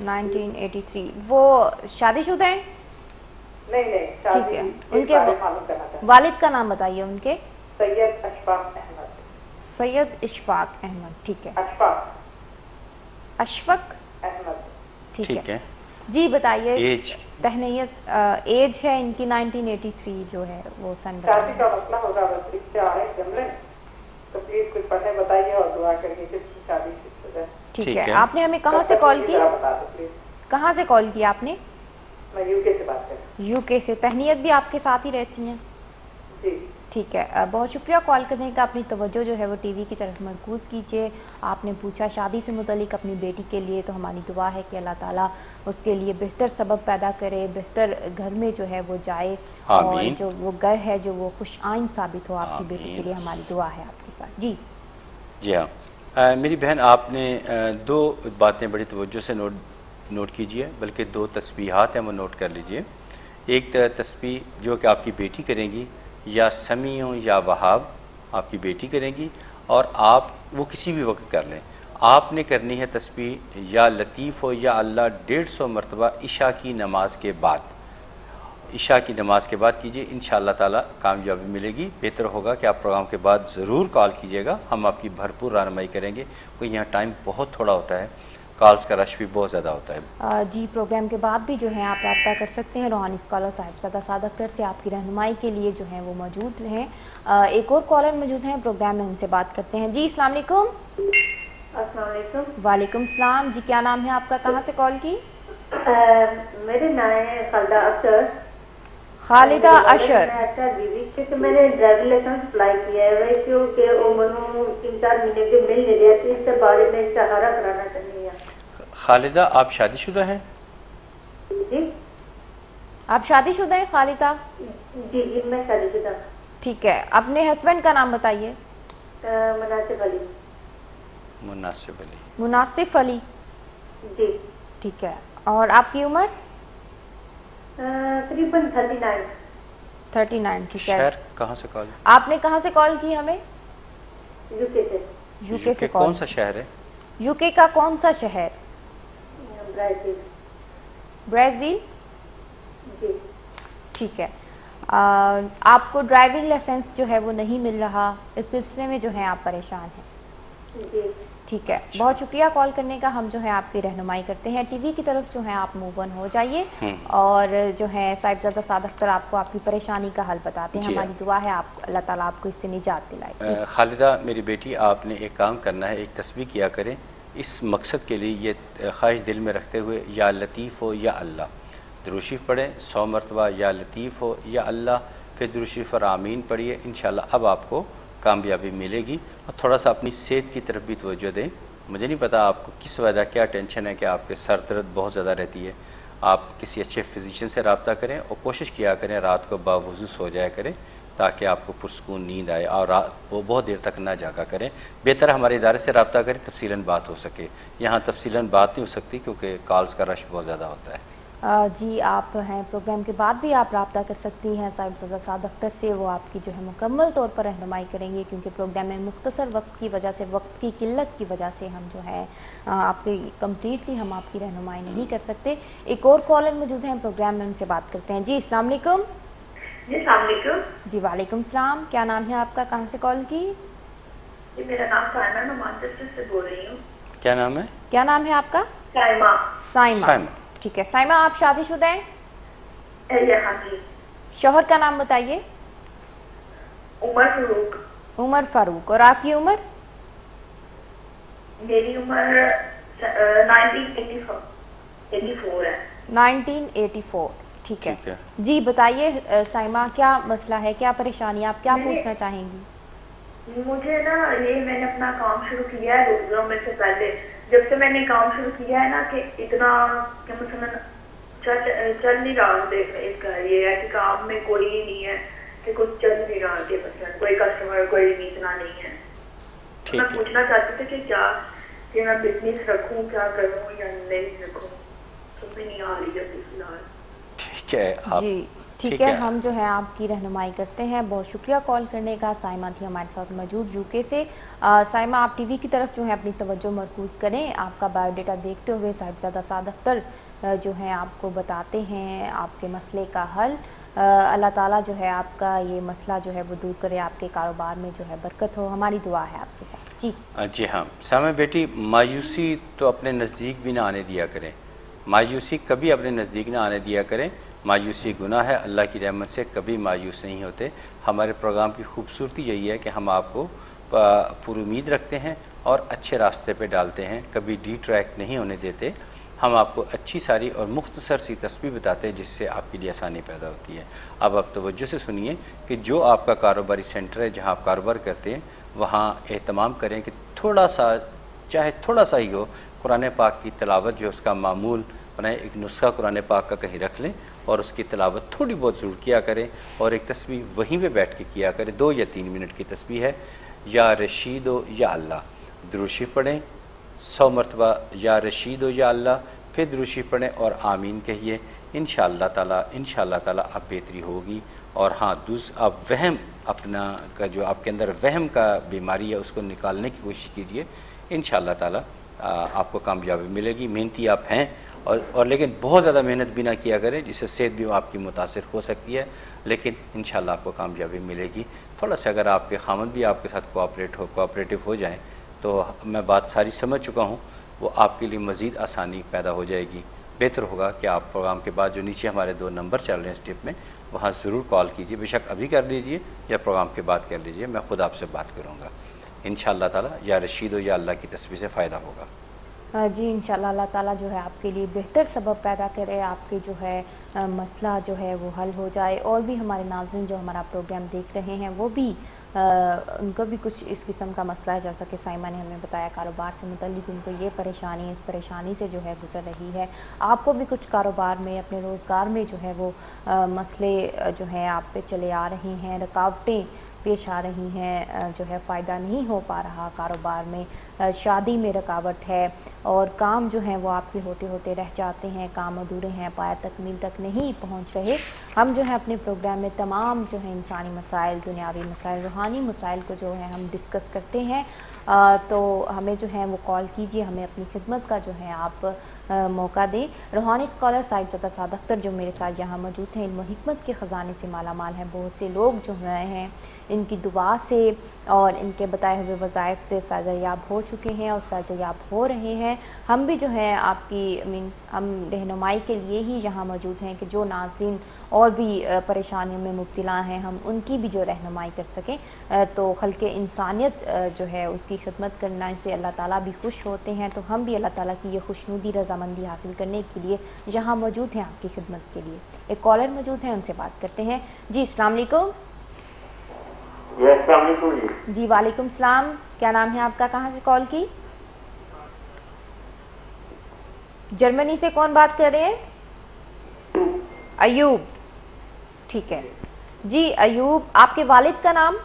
1983. وہ شادی شدہ ہیں؟ نہیں ٹھیک ہے. ان کے معلوم کرنا تھا. والد کا نام بتائیے ان کے. سید اشفاق احمد. سید اشفاق احمد. ٹھیک ہے. اشفق احمد. ٹھیک ہے. جی بتائیے. ایج تہنیت ایج ہے ان کی 1983 جو ہے وہ سن. شادی کا مسئلہ ہوگا, بس رشتے آ رہے ہیں جملے, تو پلیز کچھ پڑھنے بتائیے اور دعا کریے کہ شادی ہو جائے. ٹھیک ہے. آپ نے ہمیں کہاں سے کال کی؟ بتا دو پلیز. کہاں سے کال کی آپ نے؟ میں یو کے سے بات کر رہی ہوں. یو کے سے. تہنیت بھی آپ کے ساتھ ہی رہتی ہیں؟ جی. ٹھیک ہے، بہت شکریہ کال کرنے کا. اپنی توجہ جو ہے وہ ٹی وی کی طرف مرکوز کیجیے. آپ نے پوچھا شادی سے متعلق اپنی بیٹی کے لیے، تو ہماری دعا ہے کہ اللہ تعالیٰ اس کے لیے بہتر سبب پیدا کرے، بہتر گھر میں جو ہے وہ جائے، اور جو وہ گھر ہے جو وہ خوش آئند ثابت ہو آپ کی بیٹی کے لیے. ہماری دعا ہے آپ کے ساتھ. جی ہاں میری بہن، آپ نے دو باتیں بڑی توجہ سے نوٹ کیجیے، بلکہ دو تسبیحات ہیں وہ نوٹ کر لیجئے. ایک تسبیح جو کہ آپ کی بیٹی کریں گی، یا سمیع یا وہاب آپ کی بیٹی کریں گی، اور آپ وہ کسی بھی وقت کر لیں. آپ نے کرنی ہے تسبیح یا لطیف ہو یا اللہ 150 مرتبہ عشاء کی نماز کے بعد. عشاء کی نماز کے بعد کیجئے، انشاءاللہ تعالی کامیابی ملے گی. بہتر ہوگا کہ آپ پروگرام کے بعد ضرور کال کیجئے گا، ہم آپ کی بھرپور رہنمائی کریں گے، کیونکہ یہاں ٹائم بہت تھوڑا ہوتا ہے، کالز کا رش بھی بہت زیادہ ہوتا ہے. جی پروگرام کے بعد بھی جو ہے آپ رابطہ کر سکتے ہیں. روحانی اسکالر صاحبزادہ سعد اختر سے آپ کی رہنمائی کے لیے جو ہیں وہ موجود ہیں. ایک اور کالر موجود ہیں پروگرام میں، ان سے بات کرتے ہیں. جی السلام علیکم. السلام علیکم. وعلیکم السلام. جی کیا نام ہے آپ کا، کہاں سے کال کی؟ میرے نام ہے خالدہ اختر. خالدہ اشر. اچھا بیوی، کیونکہ میں نے ڈرائیونگ لائسنس اپلائی کیا ہے، کیونکہ عمر 3-4 مہینے کے مل نہیں رہے تھے، اس کے بارے میں استخارہ کرانا چاہیے. خالدہ آپ شادی شدہ ہیں؟ جی آپ شادی شدہ ہیں خالدہ؟ جی جی میں شادی شدہ. ٹھیک ہے، اپنے ہسبینڈ کا نام بتائیے. مناسب علی. مناسب علی. مناسب علی. جی ٹھیک ہے، اور آپ کی عمر؟ تقریباً 39. 39. ٹھیک ہے. شہر کہاں سے کال؟ آپ نے کہاں سے کال کی ہمیں؟ یو کے سے. یو کے سے کال. کون سا شہر ہے؟ یو کے کا کون سا شہر؟ برازیل. برازیل. جی ٹھیک ہے. آپ کو ڈرائیونگ لائسنس جو ہے وہ نہیں مل رہا، اس سلسلے میں جو ہے آپ پریشان ہیں. جی ٹھیک ہے، بہت شکریہ کال کرنے کا. ہم جو ہے آپ کی رہنمائی کرتے ہیں. ٹی وی کی طرف جو ہے آپ موو آن ہو جائیے، اور جو ہے صاحبزادہ سعد اختر آپ کو آپ کی پریشانی کا حل بتاتے ہیں. ہماری دعا ہے آپ اللہ تعالیٰ آپ کو اس سے نجات دلائے. خالدہ میری بیٹی، آپ نے ایک کام کرنا ہے، ایک تسبیح کیا کریں. اس مقصد کے لیے یہ خواہش دل میں رکھتے ہوئے یا لطیف ہو یا اللہ درود شریف پڑھیں 100 مرتبہ، یا لطیف ہو یا اللہ، پھر درود شریف اور آمین پڑھیے. انشاءاللہ اب آپ کو کامیابی ملے گی. اور تھوڑا سا اپنی صحت کی طرف بھی توجہ دیں. مجھے نہیں پتا آپ کو کس وجہ کیا ٹینشن ہے کہ آپ کے سر درد بہت زیادہ رہتی ہے. آپ کسی اچھے فزیشین سے رابطہ کریں، اور کوشش کیا کریں رات کو باوضو سو جایا کریں، تاکہ آپ کو پرسکون نیند آئے، اور رات وہ بہت دیر تک نہ جاگا کریں. بہتر ہمارے ادارے سے رابطہ کریں، تفصیلاً بات ہو سکے. یہاں تفصیلاً بات نہیں ہو سکتی کیونکہ کالز کا رش بہت زیادہ ہوتا ہے. جی آپ ہیں پروگرام کے بعد بھی آپ رابطہ کر سکتی ہیں صاحبزادہ سعد اختر سے. وہ آپ کی جو ہے مکمل طور پر رہنمائی کریں گے، کیونکہ پروگرام میں مختصر وقت کی وجہ سے، وقت کی قلت کی وجہ سے ہم جو ہے آپ کی کمپلیٹلی ہم آپ کی رہنمائی نہیں کر سکتے. ایک اور کالر موجود ہیں پروگرام میں، ان سے بات کرتے ہیں. جی السلام علیکم. جی السلام علیکم. جی وعلیکم السلام. کیا نام ہے آپ کا، کہاں سے کال کی؟ جی میرا نام سائمہ، میں مانچسٹر سے بول رہی ہوں. کیا نام ہے؟ کیا نام ہے آپ کا؟ سائمہ. سائمہ. ٹھیک ہے سائمہ، آپ شادی شدہ ہیں؟ ہاں جی. شوہر کا نام بتائیے. عمر فاروق. عمر فاروق. اور آپ کی عمر؟ میری عمر 1984 ہے. 1984. ٹھیک ہے. جی بتائیے سائمہ، کیا مسئلہ ہے، کیا پریشانی، آپ کیا پوچھنا چاہیں گی؟ مجھے نا میں نے اپنا کام شروع کیا ہے روزوں میں سے پہلے. جب سے میں نے کام شروع کیا ہے نا کہ اتنا کہ مثلا چل نہیں رہا. اس کا یہ ہے کہ کام میں کوئی نہیں ہے، کہ کچھ چل نہیں رہا، کہ مثلا کوئی کسٹمر کوئی اتنا نہیں ہے. میں پوچھنا چاہتی تھی کہ کیا کہ میں بزنس رکھوں، کیا کروں یا نہیں رکھوں. سمجھ نہیں آ رہی ہے فی الحال. ٹھیک ہے. جی ٹھیک ہے، ہم جو ہے آپ کی رہنمائی کرتے ہیں. بہت شکریہ کال کرنے کا. سائمہ تھی ہمارے ساتھ موجود یو کے سے. سائمہ آپ ٹی وی کی طرف جو ہے اپنی توجہ مرکوز کریں. آپ کا بایو ڈیٹا دیکھتے ہوئے صاحبزادہ سعد اختر جو ہیں آپ کو بتاتے ہیں آپ کے مسئلے کا حل. اللہ تعالیٰ جو ہے آپ کا یہ مسئلہ جو ہے وہ دور کرے، آپ کے کاروبار میں جو ہے برکت ہو. ہماری دعا ہے آپ کے ساتھ. جی ہاں سائمہ بیٹی، مایوسی تو اپنے نزدیک بھی نہ آنے دیا کریں. مایوسی کبھی اپنے نزدیک نہ آنے دیا کریں. مایوسی گناہ ہے. اللہ کی رحمت سے کبھی مایوس نہیں ہوتے. ہمارے پروگرام کی خوبصورتی یہی ہے کہ ہم آپ کو پر امید رکھتے ہیں اور اچھے راستے پہ ڈالتے ہیں، کبھی ڈی ٹریک نہیں ہونے دیتے. ہم آپ کو اچھی ساری اور مختصر سی تسبیح بتاتے ہیں جس سے آپ کے لیے آسانی پیدا ہوتی ہے۔ اب آپ توجہ سے سنیے کہ جو آپ کا کاروباری سینٹر ہے جہاں آپ کاروبار کرتے ہیں وہاں اہتمام کریں کہ تھوڑا سا، چاہے تھوڑا سا ہی ہو، قرآن پاک کی تلاوت جو اس کا معمول بنائیں، ایک نسخہ قرآن پاک کا کہیں رکھ لیں اور اس کی تلاوت تھوڑی بہت ضرور کیا کریں، اور ایک تسبیح وہیں پہ بیٹھ کے کیا کریں، 2 یا 3 منٹ کی تسبیح ہے، یا رشید و یا اللہ، درود شریف پڑھیں 100 مرتبہ یا رشید و یا اللہ، پھر درود شریف پڑھیں اور آمین کہیے، انشاءاللہ تعالی آپ بہتری ہوگی۔ اور ہاں آپ وہم اپنا کا جو آپ کے اندر وہم کا بیماری ہے اس کو نکالنے کی کوشش کیجئے، انشاءاللہ تعالی آپ کو کامیابی ملے گی۔ محنتی آپ ہیں اور لیکن بہت زیادہ محنت بھی نہ کیا کریں جس سے صحت بھی آپ کی متاثر ہو سکتی ہے، لیکن انشاءاللہ آپ کو کامیابی ملے گی۔ تھوڑا سا اگر آپ کے خامد بھی آپ کے ساتھ کوآپریٹو ہو جائیں تو میں بات ساری سمجھ چکا ہوں، وہ آپ کے لیے مزید آسانی پیدا ہو جائے گی۔ بہتر ہوگا کہ آپ پروگرام کے بعد جو نیچے ہمارے 2 نمبر چل رہے ہیں اسٹیپ میں وہاں ضرور کال کیجیے، بے شک ابھی کر لیجیے یا پروگرام کے بعد کر لیجیے، میں خود آپ سے بات کروں گا انشاءاللہ تعالی۔ یا رشید و یا اللہ کی تسبیح سے فائدہ ہوگا۔ جی انشاءاللہ اللہ تعالیٰ جو ہے آپ کے لیے بہتر سبب پیدا کرے، آپ کے جو ہے مسئلہ جو ہے وہ حل ہو جائے، اور بھی ہمارے ناظرین جو ہمارا پروگرام دیکھ رہے ہیں وہ بھی ان کو بھی کچھ اس قسم کا مسئلہ ہے، جیسا کہ سائمہ نے ہمیں بتایا کاروبار سے متعلق ان کو یہ پریشانی ہے، اس پریشانی سے جو ہے گزر رہی ہے، آپ کو بھی کچھ کاروبار میں اپنے روزگار میں جو ہے وہ مسئلے جو ہیں آپ پہ چلے آ رہے ہیں، رکاوٹیں پیش آ رہی ہیں، جو ہے فائدہ نہیں ہو پا رہا کاروبار میں، شادی میں رکاوٹ ہے، اور کام جو ہیں وہ آپ کے ہوتے ہوتے رہ جاتے ہیں، کام ادھورے ہیں، پایا تکمیل تک نہیں پہنچ رہے۔ ہم جو ہے اپنے پروگرام میں تمام جو ہے انسانی مسائل، دنیاوی مسائل، روحانی مسائل کو جو ہے ہم ڈسکس کرتے ہیں، تو ہمیں جو ہے وہ کال کیجئے، ہمیں اپنی خدمت کا جو ہے آپ موقع دیں۔ روحانی اسکالر صاحب زادہ سعد اختر جو میرے ساتھ یہاں موجود ہیں، علم و حکمت کے خزانے سے مالا مال ہیں، بہت سے لوگ جو ہیں ان کی دعا سے اور ان کے بتائے ہوئے وظائف سے فیض یاب ہو چکے ہیں اور فیض یاب ہو رہے ہیں۔ ہم بھی جو ہے آپ کی ہم رہنمائی کے لیے ہی یہاں موجود ہیں کہ جو ناظرین اور بھی پریشانیوں میں مبتلا ہیں ہم ان کی بھی جو رہنمائی کر سکیں، تو خلق انسانیت جو ہے اس کی خدمت کرنا سے اللہ تعالیٰ بھی خوش ہوتے ہیں، تو ہم بھی اللہ تعالیٰ کی یہ خوشنودی رضامندی حاصل کرنے کے لیے یہاں موجود ہیں آپ کی خدمت کے لیے۔ ایک کالر موجود ہیں، ان سے بات کرتے ہیں۔ جی السلام علیکم۔ السلام علیکم جی وعلیکم السلام، کیا نام ہے آپ کا، کہاں سے کال کی؟ جرمنی سے کون بات کر رہے ہیں؟ ایوب، ٹھیک ہے جی ایوب، آپ کے والد کا نام؟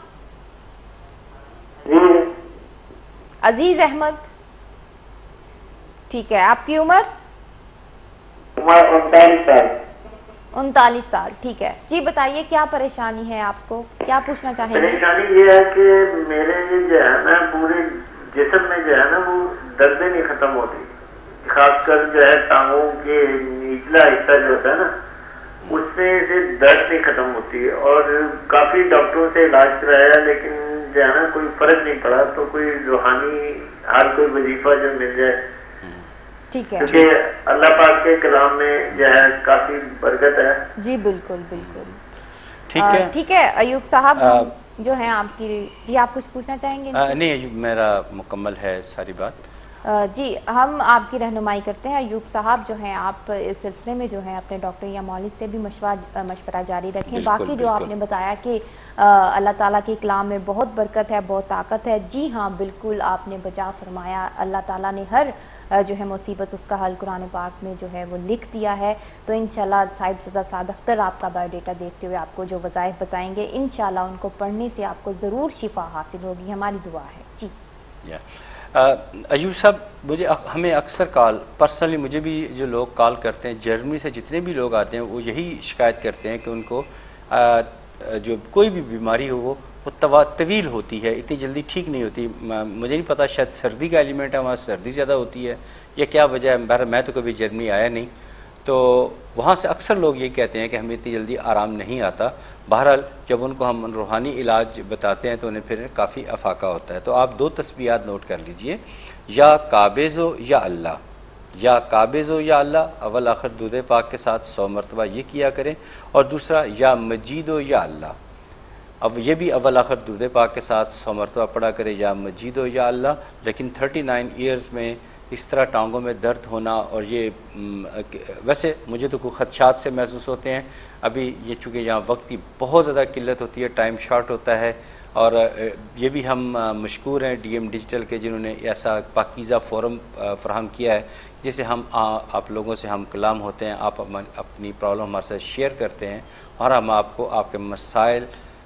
عزیز احمد، ٹھیک ہے، آپ کی عمر؟ 39 سال۔ 39 سال، ٹھیک ہے جی، بتائیے کیا پریشانی ہے آپ کو، کیا پوچھنا چاہیں گے؟ پریشانی یہ ہے کہ میرے جو ہے نا پورے جسم میں جو ہے نا وہ دردیں نہیں ختم ہوتی، خاص کر جو ہے ٹانگوں کے نچلا حصہ جو ہوتا ہے نا اس سے درد نہیں ختم ہوتی، اور کافی ڈاکٹروں سے علاج کرایا لیکن جو ہے نا کوئی فرق نہیں پڑا، تو کوئی روحانی حال کوئی وظیفہ جو مل جائے، ٹھیک ہے، کیونکہ اللہ پاک کے کلام میں جو ہے کافی برکت ہے۔ جی بالکل بالکل، ٹھیک ہے ایوب صاحب، جو ہیں آپ کی، جی آپ کچھ پوچھنا چاہیں گے؟ نہیں، میرا مکمل ہے ساری بات۔ جی ہم آپ کی رہنمائی کرتے ہیں ایوب صاحب، جو ہیں آپ اس سلسلے میں جو ہے اپنے ڈاکٹر یا مولد سے بھی مشورہ جاری رکھیں۔ باقی جو آپ نے بتایا کہ اللہ تعالیٰ کے کلام میں بہت برکت ہے، بہت طاقت ہے، جی ہاں بالکل آپ نے بجا فرمایا، اللہ تعالیٰ نے ہر جو ہے مصیبت اس کا حل قرآن پاک میں جو ہے وہ لکھ دیا ہے، تو انشاءاللہ صاحب زادہ سعد اختر آپ کا بایو ڈیٹا دیکھتے ہوئے آپ کو جو وظائف بتائیں گے انشاءاللہ ان کو پڑھنے سے آپ کو ضرور شفا حاصل ہوگی، ہماری دعا ہے۔ جی ایوب صاحب، ہمیں اکثر کال پرسنلی مجھے بھی جو لوگ کال کرتے ہیں جرمنی سے، جتنے بھی لوگ آتے ہیں وہ یہی شکایت کرتے ہیں کہ ان کو جو کوئی بھی بیماری ہو وہ طویل ہوتی ہے، اتنی جلدی ٹھیک نہیں ہوتی۔ مجھے نہیں پتا، شاید سردی کا ایلیمنٹ ہے، وہاں سردی زیادہ ہوتی ہے یا کیا وجہ ہے، بہرحال میں تو کبھی جرمنی آیا نہیں، تو وہاں سے اکثر لوگ یہ کہتے ہیں کہ ہمیں اتنی جلدی آرام نہیں آتا۔ بہرحال جب ان کو ہم روحانی علاج بتاتے ہیں تو انہیں پھر کافی افاقہ ہوتا ہے۔ تو آپ 2 تسبیحات نوٹ کر لیجئے، یا قابض و یا اللہ، یا قابض و یا اللہ، اول آخر درود پاک کے ساتھ 100 مرتبہ یہ کیا کریں، اور دوسرا یا مجید و یا اللہ۔ اب یہ بھی اول آخر درود پاک کے ساتھ 100 مرتبہ پڑھا کرے یا مجید ہو یا اللہ. لیکن 39 ایئرز میں اس طرح ٹانگوں میں درد ہونا اور یہ ویسے مجھے تو کوئی خدشات سے محسوس ہوتے ہیں. ابھی یہ چونکہ یہاں وقت کی بہت زیادہ قلت ہوتی ہے, ٹائم شارٹ ہوتا ہے, اور یہ بھی ہم مشکور ہیں ڈی ایم ڈیجیٹل کے جنہوں نے ایسا پاکیزہ فورم فراہم کیا ہے جسے ہم آپ لوگوں سے ہم کلام ہوتے ہیں, آپ اپنی پرابلم ہمارے ساتھ شیئر کرتے ہیں, اور ہم آپ کو آپ کے مسائل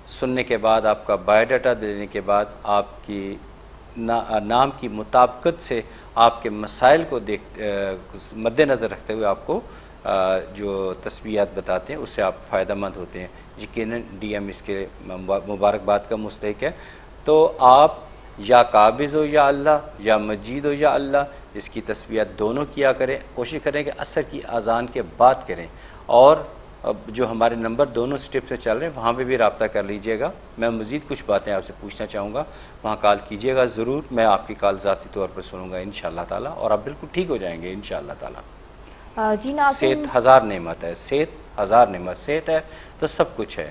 سننے کے بعد, آپ کا بایو ڈاٹا دینے کے بعد, آپ کی نام کی مطابقت سے آپ کے مسائل کو مد نظر رکھتے ہوئے آپ کو جو تسبیحات بتاتے ہیں اس سے آپ فائدہ مند ہوتے ہیں. یقیناً ڈی ایم اس کے مبارکباد کا مستحق ہے. تو آپ یا قابض ہو یا اللہ یا مجید ہو یا اللہ, اس کی تسبیحات دونوں کیا کریں. کوشش کریں کہ عصر کی اذان کے بعد کریں, اور جو ہمارے نمبر دونوں سٹیپ سے چل رہے ہیں وہاں پہ بھی رابطہ کر لیجئے گا. میں مزید کچھ باتیں آپ سے پوچھنا چاہوں گا, وہاں کال کیجئے گا ضرور. میں آپ کی کال ذاتی طور پر سنوں گا انشاءاللہ تعالیٰ, اور آپ بالکل ٹھیک ہو جائیں گے انشاءاللہ تعالیٰ. جی ناظرین, صحت ہزار نعمت ہے, صحت ہزار نعمت, صحت ہے تو سب کچھ ہے.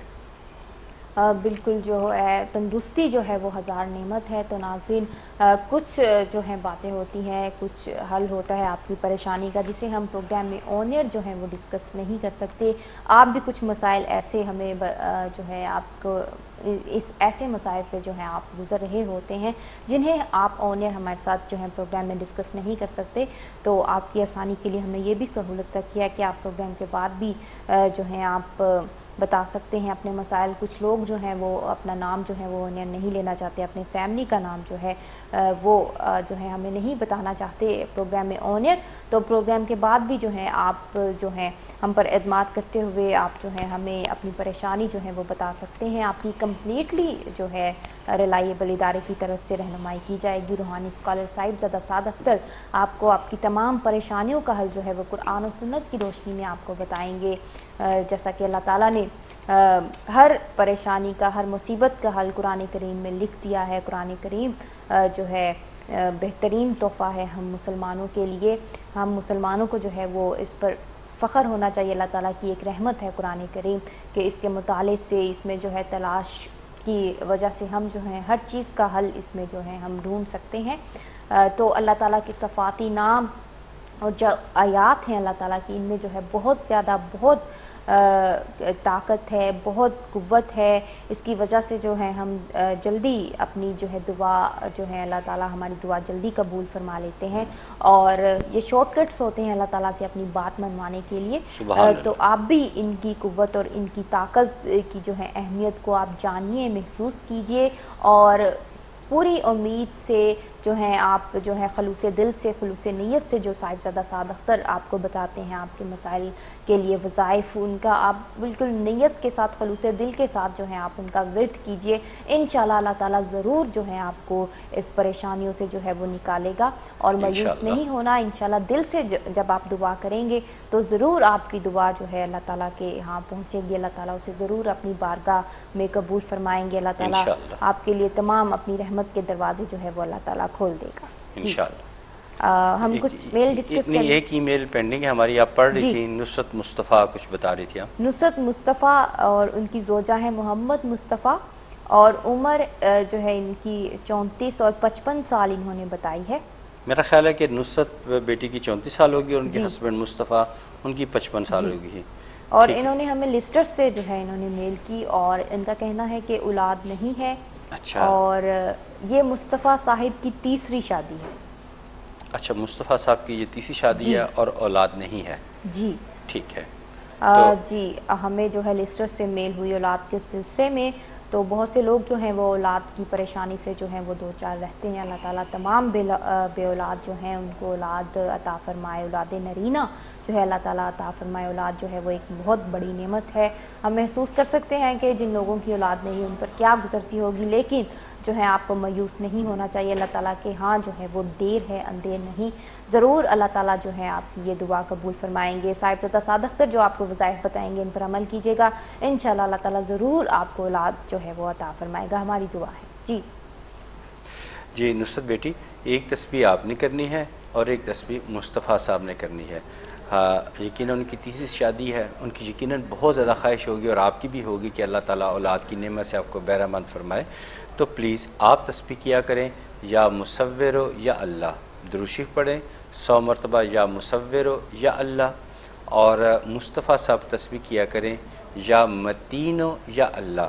بالکل جو ہے تندرستی جو ہے وہ ہزار نعمت ہے. تو ناظرین کچھ جو ہیں باتیں ہوتی ہیں, کچھ حل ہوتا ہے آپ کی پریشانی کا جسے ہم پروگرام میں آن ایئر جو ہیں وہ ڈسکس نہیں کر سکتے. آپ بھی کچھ مسائل ایسے ہمیں جو ہے آپ کو اس ایسے مسائل پہ جو ہیں آپ گزر رہے ہوتے ہیں جنہیں آپ آن ایئر ہمارے ساتھ جو ہے پروگرام میں ڈسکس نہیں کر سکتے, تو آپ کی آسانی کے لیے ہم نے یہ بھی سہولت رکھی ہے کہ آپ پروگرام کے بعد بھی جو ہیں آپ بتا سکتے ہیں اپنے مسائل. کچھ لوگ جو ہیں وہ اپنا نام جو ہے وہ نہیں لینا چاہتے, اپنے فیملی کا نام جو ہے وہ جو ہے ہمیں نہیں بتانا چاہتے پروگرام میں آن ایئر. تو پروگرام کے بعد بھی جو ہے آپ جو ہیں ہم پر اعتماد کرتے ہوئے آپ جو ہے ہمیں اپنی پریشانی جو ہے وہ بتا سکتے ہیں. آپ کی کمپلیٹلی جو ہے ریلائیبل ادارے کی طرف سے رہنمائی کی جائے گی. روحانی اسکالر صاحبزادہ سعد اختر آپ کو آپ کی تمام پریشانیوں کا حل جو ہے وہ قرآن و سنت کی روشنی میں آپ کو بتائیں گے. جیسا کہ اللہ تعالیٰ نے ہر پریشانی کا, ہر مصیبت کا حل قرآن کریم میں لکھ دیا ہے. قرآن کریم جو ہے بہترین تحفہ ہے ہم مسلمانوں کے لیے. ہم مسلمانوں کو جو ہے وہ اس پر فخر ہونا چاہیے. اللہ تعالیٰ کی ایک رحمت ہے قرآن کریم کہ اس کے مطالعے سے, اس میں جو ہے تلاش کی وجہ سے ہم جو ہیں ہر چیز کا حل اس میں جو ہے ہم ڈھونڈ سکتے ہیں. تو اللہ تعالیٰ کے صفاتی نام اور جو آیات ہیں اللہ تعالیٰ کی, ان میں جو ہے بہت زیادہ بہت طاقت ہے, بہت قوت ہے. اس کی وجہ سے جو ہے ہم جلدی اپنی جو ہے دعا جو ہے اللہ تعالیٰ ہماری دعا جلدی قبول فرما لیتے ہیں, اور یہ شارٹ کٹس ہوتے ہیں اللہ تعالیٰ سے اپنی بات منوانے کے لیے. تو آپ بھی ان کی قوت اور ان کی طاقت کی جو ہے اہمیت کو آپ جانیے, محسوس کیجئے, اور پوری امید سے جو ہیں آپ جو ہے خلوص دل سے, خلوص نیت سے جو صاحبزادہ سعد اختر آپ کو بتاتے ہیں آپ کے مسائل کے لیے وظائف, ان کا آپ بالکل نیت کے ساتھ, خلوص دل کے ساتھ جو ہے آپ ان کا ورد کیجئے. انشاءاللہ اللہ تعالیٰ ضرور جو ہے آپ کو اس پریشانیوں سے جو ہے وہ نکالے گا, اور مایوس نہیں ہونا. انشاءاللہ دل سے جب آپ دعا کریں گے تو ضرور آپ کی دعا جو ہے اللہ تعالیٰ کے یہاں پہنچے گی. اللہ تعالیٰ اسے ضرور اپنی بارگاہ میں قبول فرمائیں گے. اللہ تعالیٰ آپ کے لیے تمام اپنی رحمت کے دروازے جو ہے وہ اللہ تعالیٰ کھول دے گا انشاءاللہ. ہم کچھ میل ڈسکس کریں. ایک ای میل پینڈنگ ہے ہماری, آپ پڑھ رہی تھی. نصرت مصطفیٰ کچھ بتا رہی تھی آپ. نصرت مصطفیٰ اور ان کی زوجہ ہے محمد مصطفیٰ, اور عمر جو ہے ان کی 34 اور 55 سال انہوں نے بتائی ہے. میرا خیال ہے کہ نصرت بیٹی کی 34 سال ہوگی اور ان کے ہسبینڈ مصطفیٰ ان کی 55 سال ہوگی. اور انہوں نے ہمیں لسٹر سے جو ہے انہوں نے میل کی, اور ان کا کہنا ہے کہ اولاد نہیں ہے. اچھا. اور یہ مصطفیٰ صاحب کی تیسری شادی ہے. اچھا, مصطفیٰ صاحب کی یہ تیسری شادی ہے اور اولاد نہیں ہے. جی ٹھیک ہے. جی ہمیں جو ہے لسٹر سے میل ہوئی اولاد کے سلسلے میں. تو بہت سے لوگ جو ہیں وہ اولاد کی پریشانی سے جو ہیں وہ دو چار رہتے ہیں. اللہ تعالیٰ تمام بے اولاد جو ہیں ان کو اولاد عطا فرمائے. اولاد نرینہ جو ہے اللہ تعالیٰ عطا فرمائے. اولاد جو ہے وہ ایک بہت بڑی نعمت ہے. ہم محسوس کر سکتے ہیں کہ جن لوگوں کی اولاد نہیں ان پر کیا گزرتی ہوگی, لیکن جو ہے آپ کو مایوس نہیں ہونا چاہیے. اللہ تعالیٰ کے ہاں جو ہے وہ دیر ہے اندیر نہیں. ضرور اللہ تعالیٰ جو ہے آپ کی یہ دعا قبول فرمائیں گے. صاحبزادہ سعد اختر جو آپ کو وظائف بتائیں گے ان پر عمل کیجیے گا. انشاءاللہ اللہ تعالیٰ ضرور آپ کو اولاد جو ہے وہ عطا فرمائے گا. ہماری دعا ہے. جی نصرت بیٹی, ایک تسبیح آپ نے کرنی ہے اور ایک تسبیح مصطفیٰ صاحب نے کرنی ہے. یقیناً ان کی تیسری شادی ہے، ان کی یقیناً بہت زیادہ خواہش ہوگی اور آپ کی بھی ہوگی کہ اللہ تعالیٰ اولاد کی نعمت سے آپ کو بہرہ مند فرمائے. تو پلیز آپ تسبیح کیا کریں، یا مصور یا اللہ، درود شریف پڑھیں 100 مرتبہ یا مصور یا اللہ. اور مصطفیٰ صاحب تسبیح کیا کریں یا متین یا اللہ،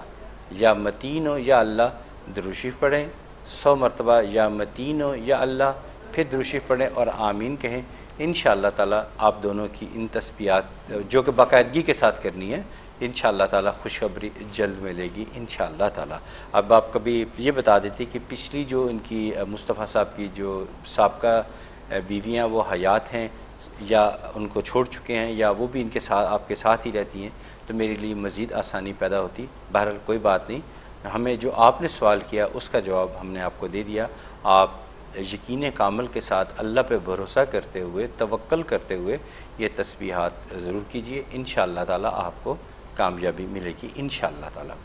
یا متین یا اللہ، درود شریف پڑھیں 100 مرتبہ یا متین یا اللہ، پھر درود شریف پڑھیں اور آمین کہیں. انشاءاللہ تعالیٰ آپ دونوں کی ان تسبیحات جو کہ باقاعدگی کے ساتھ کرنی ہے، انشاءاللہ تعالیٰ خوشخبری جلد ملے گی انشاءاللہ تعالیٰ. اب آپ کبھی یہ بتا دیتی کہ پچھلی جو ان کی مصطفیٰ صاحب کی جو سابقہ بیویاں وہ حیات ہیں یا ان کو چھوڑ چکے ہیں، یا وہ بھی ان کے ساتھ آپ کے ساتھ ہی رہتی ہیں، تو میرے لیے مزید آسانی پیدا ہوتی. بہرحال کوئی بات نہیں، ہمیں جو آپ نے سوال کیا اس کا جواب ہم نے آپ کو دے دیا. آپ یقین کامل کے ساتھ اللہ پہ بھروسہ کرتے ہوئے، توکل کرتے ہوئے یہ تسبیحات ضرور کیجئے. انشاءاللہ تعالیٰ آپ کو کامیابی ملے گی انشاءاللہ تعالیٰ.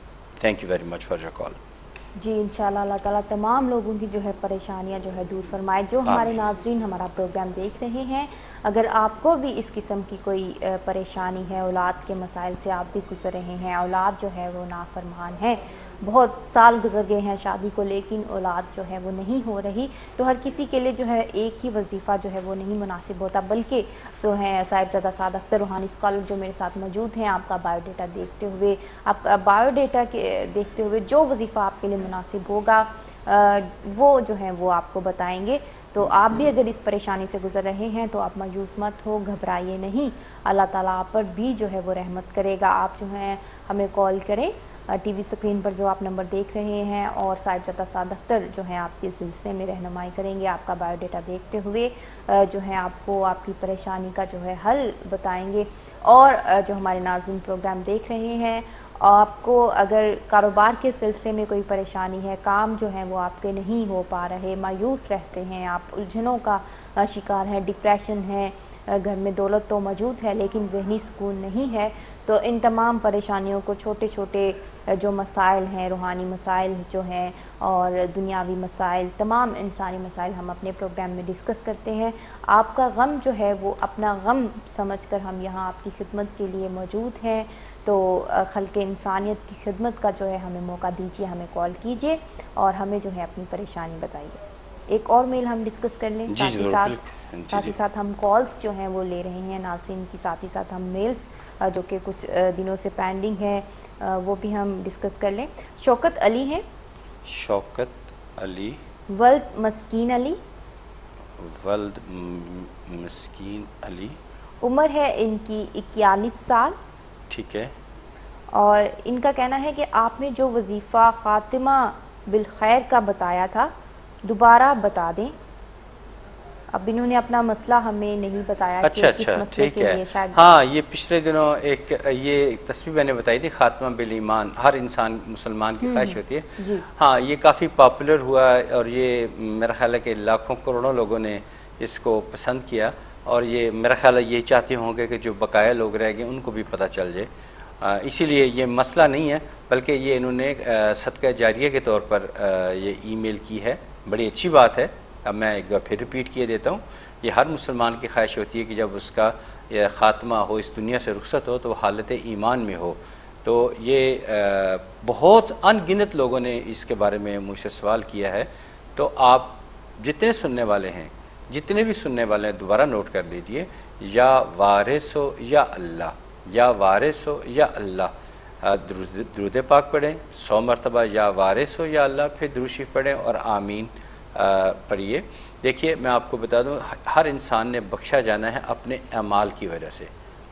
Thank you very much for your call. جی انشاءاللہ اللہ تعالیٰ تمام لوگوں کی جو ہے پریشانیاں جو ہے دور فرمائے. جو ہمارے ناظرین ہمارا پروگرام دیکھ رہے ہیں، اگر آپ کو بھی اس قسم کی کوئی پریشانی ہے، اولاد کے مسائل سے آپ بھی گزر رہے ہیں، اولاد جو ہے وہ نافرمان ہے، بہت سال گزر گئے ہیں شادی کو لیکن اولاد جو ہے وہ نہیں ہو رہی، تو ہر کسی کے لیے جو ہے ایک ہی وظیفہ جو ہے وہ نہیں مناسب ہوتا، بلکہ جو ہے صاحبزادہ سعد اختر روحانی اسکالر جو میرے ساتھ موجود ہیں، آپ کا بایو ڈیٹا دیکھتے ہوئے، آپ کا بایو ڈیٹا کے دیکھتے ہوئے جو وظیفہ آپ کے لیے مناسب ہوگا وہ جو ہے وہ آپ کو بتائیں گے. تو آپ بھی اگر اس پریشانی سے گزر رہے ہیں تو آپ مایوس مت ہو، گھبرائیے نہیں، اللہ تعالیٰ آپ پر بھی جو ہے وہ رحمت کرے گا. آپ جو ہیں ہمیں کال کریں، ٹی وی سکرین پر جو آپ نمبر دیکھ رہے ہیں، اور صاحبزادہ سعد اختر جو ہیں آپ کے سلسلے میں رہنمائی کریں گے. آپ کا بایو ڈیٹا دیکھتے ہوئے جو ہے آپ کو آپ کی پریشانی کا جو ہے حل بتائیں گے. اور جو ہمارے ناظرین پروگرام دیکھ رہے ہیں، آپ کو اگر کاروبار کے سلسلے میں کوئی پریشانی ہے، کام جو ہے وہ آپ کے نہیں ہو پا رہے، مایوس رہتے ہیں، آپ الجھنوں کا شکار ہیں، ڈپریشن ہے، گھر میں دولت تو موجود ہے لیکن ذہنی سکون نہیں ہے، تو ان تمام پریشانیوں کو، چھوٹے چھوٹے جو مسائل ہیں، روحانی مسائل جو ہیں اور دنیاوی مسائل، تمام انسانی مسائل ہم اپنے پروگرام میں ڈسکس کرتے ہیں. آپ کا غم جو ہے وہ اپنا غم سمجھ کر ہم یہاں آپ کی خدمت کے لیے موجود ہیں. تو خلق انسانیت کی خدمت کا جو ہے ہمیں موقع دیجیے، ہمیں کال کیجیے اور ہمیں جو ہے اپنی پریشانی بتائیے. ایک اور میل ہم ڈسکس کر لیں، ساتھ ہی ساتھ ہم کالز جو ہیں وہ لے رہے ہیں ناظرین کی، ساتھ ہی ساتھ ہم میلز جو کہ کچھ دنوں سے پینڈنگ ہے وہ بھی ہم ڈسکس کر لیں. شوکت علی ہیں. شوکت علی. ولد مسکین علی. ولد مسکین علی. عمر ہے ان کی 41 سال. ٹھیک ہے. اور ان کا کہنا ہے کہ آپ نے جو وظیفہ خاتمہ بالخیر کا بتایا تھا دوبارہ بتا دیں. اب انہوں نے اپنا مسئلہ ہمیں نہیں بتایا. اچھا ٹھیک ہے. ہاں یہ پچھلے دنوں ایک یہ تصویر میں نے بتائی تھی، خاتمہ بالایمان، ہر انسان مسلمان کی خواہش ہوتی ہے. ہاں یہ کافی پاپولر ہوا اور یہ میرا خیال ہے کہ لاکھوں کروڑوں لوگوں نے اس کو پسند کیا، اور یہ میرا خیال ہے یہی چاہتے ہوں گے کہ جو بقایا لوگ رہ گئے ان کو بھی پتہ چل جائے. اسی لیے یہ مسئلہ نہیں ہے، بلکہ یہ انہوں نے صدقہ جاریہ کے طور پر یہ ای میل کی ہے. بڑی اچھی بات ہے. اب میں ایک بار پھر ریپیٹ کیے دیتا ہوں، یہ ہر مسلمان کی خواہش ہوتی ہے کہ جب اس کا یہ خاتمہ ہو، اس دنیا سے رخصت ہو، تو وہ حالت ایمان میں ہو. تو یہ بہت ان گنت لوگوں نے اس کے بارے میں مجھ سے سوال کیا ہے. تو آپ جتنے سننے والے ہیں، جتنے بھی سننے والے ہیں، دوبارہ نوٹ کر لیجئے، یا وارث ہو یا اللہ، یا وارث ہو یا اللہ، درود پاک پڑھیں 100 مرتبہ، یا وارث ہو یا اللہ، پھر درود شریف پڑھیں اور آمین پڑھیے. دیکھیے میں آپ کو بتا دوں، ہر انسان نے بخشا جانا ہے اپنے اعمال کی وجہ سے.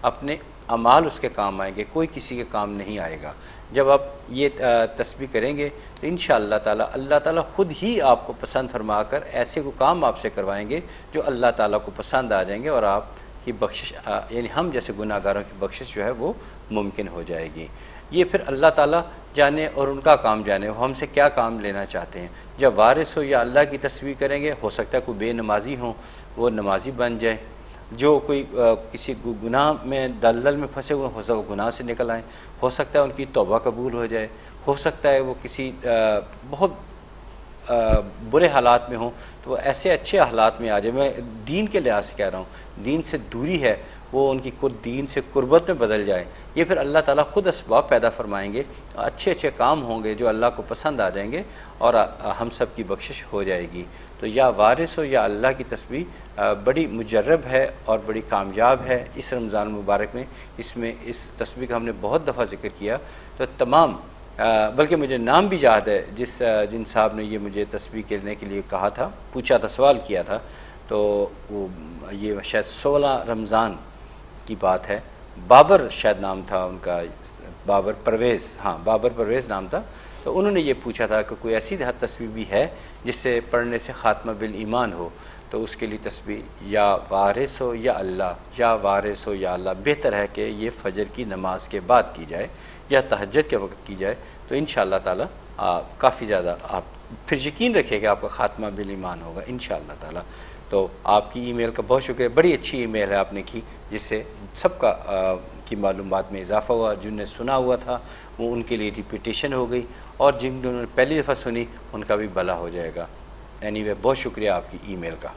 اپنے اعمال اس کے کام آئیں گے، کوئی کسی کے کام نہیں آئے گا. جب آپ یہ تسبیح کریں گے تو انشاءاللہ تعالی اللہ تعالیٰ خود ہی آپ کو پسند فرما کر ایسے کو کام آپ سے کروائیں گے جو اللہ تعالیٰ کو پسند آ جائیں گے، اور آپ کی بخشش یعنی ہم جیسے گناہ گاروں کی بخشش جو ہے وہ ممکن ہو جائے گی. یہ پھر اللہ تعالیٰ جانے اور ان کا کام جانے وہ ہم سے کیا کام لینا چاہتے ہیں. جب وارث ہو یا اللہ کی تسبیح کریں گے، ہو سکتا ہے کوئی بے نمازی ہوں وہ نمازی بن جائے، جو کوئی کسی گناہ میں دلدل میں پھنسے ہوئے ہو سکتا ہے وہ گناہ سے نکل آئیں، ہو سکتا ہے ان کی توبہ قبول ہو جائے، ہو سکتا ہے وہ کسی بہت برے حالات میں ہوں تو وہ ایسے اچھے حالات میں آ جائے. میں دین کے لحاظ سے کہہ رہا ہوں, دین سے دوری ہے وہ ان کی دین سے قربت میں بدل جائے. یہ پھر اللہ تعالیٰ خود اسباب پیدا فرمائیں گے, اچھے اچھے کام ہوں گے جو اللہ کو پسند آ جائیں گے اور ہم سب کی بخشش ہو جائے گی. تو یا وارث ہو یا اللہ کی تسبیح بڑی مجرب ہے اور بڑی کامیاب ہے اس رمضان المبارک میں. اس تسبیح کا ہم نے بہت دفعہ ذکر کیا. تو تمام بلکہ مجھے نام بھی یاد ہے جن صاحب نے یہ مجھے تسبیح کرنے کے لیے کہا تھا, پوچھا تھا, سوال کیا تھا. تو وہ یہ شاید 16 رمضان کی بات ہے, بابر شاید نام تھا ان کا, بابر پرویز, ہاں بابر پرویز نام تھا. تو انہوں نے یہ پوچھا تھا کہ کوئی ایسی تسبیح بھی ہے جس سے پڑھنے سے خاتمہ بالایمان ہو. تو اس کے لیے تسبیح یا وارث ہو یا اللہ, یا وارث ہو یا اللہ. بہتر ہے کہ یہ فجر کی نماز کے بعد کی جائے یا تہجد کے وقت کی جائے, تو انشاءاللہ تعالی کافی زیادہ آپ پھر یقین رکھیں کہ آپ کا خاتمہ بالایمان ہوگا انشاءاللہ تعالی. تو آپ کی ای میل کا بہت شکریہ, بڑی اچھی ای میل ہے آپ نے کی, جس سے سب کا کی معلومات میں اضافہ ہوا. جن نے سنا ہوا تھا وہ ان کے لیے ریپیٹیشن ہو گئی, اور جنہوں نے پہلی دفعہ سنی ان کا بھی بھلا ہو جائے گا. اینی وے بہت شکریہ آپ کی ای میل کا.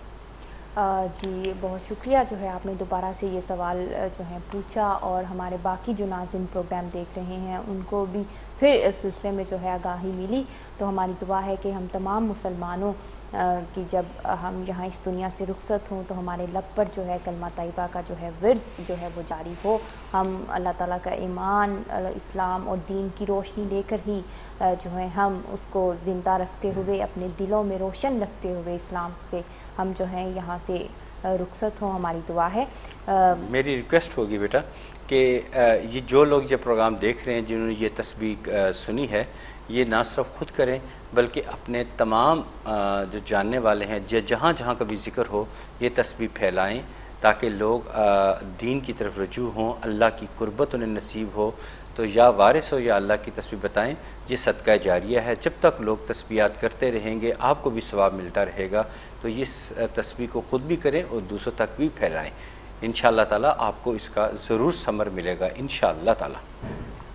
جی بہت شکریہ جو ہے آپ نے دوبارہ سے یہ سوال جو ہے پوچھا, اور ہمارے باقی جو ناظرین پروگرام دیکھ رہے ہیں ان کو بھی پھر اس سلسلے میں جو ہے آگاہی ملی. تو ہماری دعا ہے کہ ہم تمام مسلمانوں کہ جب ہم یہاں اس دنیا سے رخصت ہوں تو ہمارے لب پر جو ہے کلمہ طیبہ کا جو ہے ورد جو ہے وہ جاری ہو. ہم اللہ تعالیٰ کا ایمان, اسلام اور دین کی روشنی لے کر ہی جو ہے ہم اس کو زندہ رکھتے ہوئے, اپنے دلوں میں روشن رکھتے ہوئے اسلام سے ہم جو ہیں یہاں سے رخصت ہوں. ہماری دعا ہے. میری ریکویسٹ ہوگی بیٹا کہ یہ جو لوگ یہ پروگرام دیکھ رہے ہیں جنہوں نے یہ تسبیح سنی ہے, یہ نہ صرف خود کریں بلکہ اپنے تمام جو جاننے والے ہیں جہاں جہاں کبھی ذکر ہو یہ تسبیح پھیلائیں, تاکہ لوگ دین کی طرف رجوع ہوں, اللہ کی قربت انہیں نصیب ہو. تو یا وارث ہو یا اللہ کی تسبیح بتائیں, یہ صدقہ جاریہ ہے. جب تک لوگ تسبیحات کرتے رہیں گے آپ کو بھی ثواب ملتا رہے گا. تو اس تسبیح کو خود بھی کریں اور دوسروں تک بھی پھیلائیں. انشاءاللہ تعالیٰ آپ کو اس کا ضرور ثمر ملے گا انشاءاللہ تعالیٰ.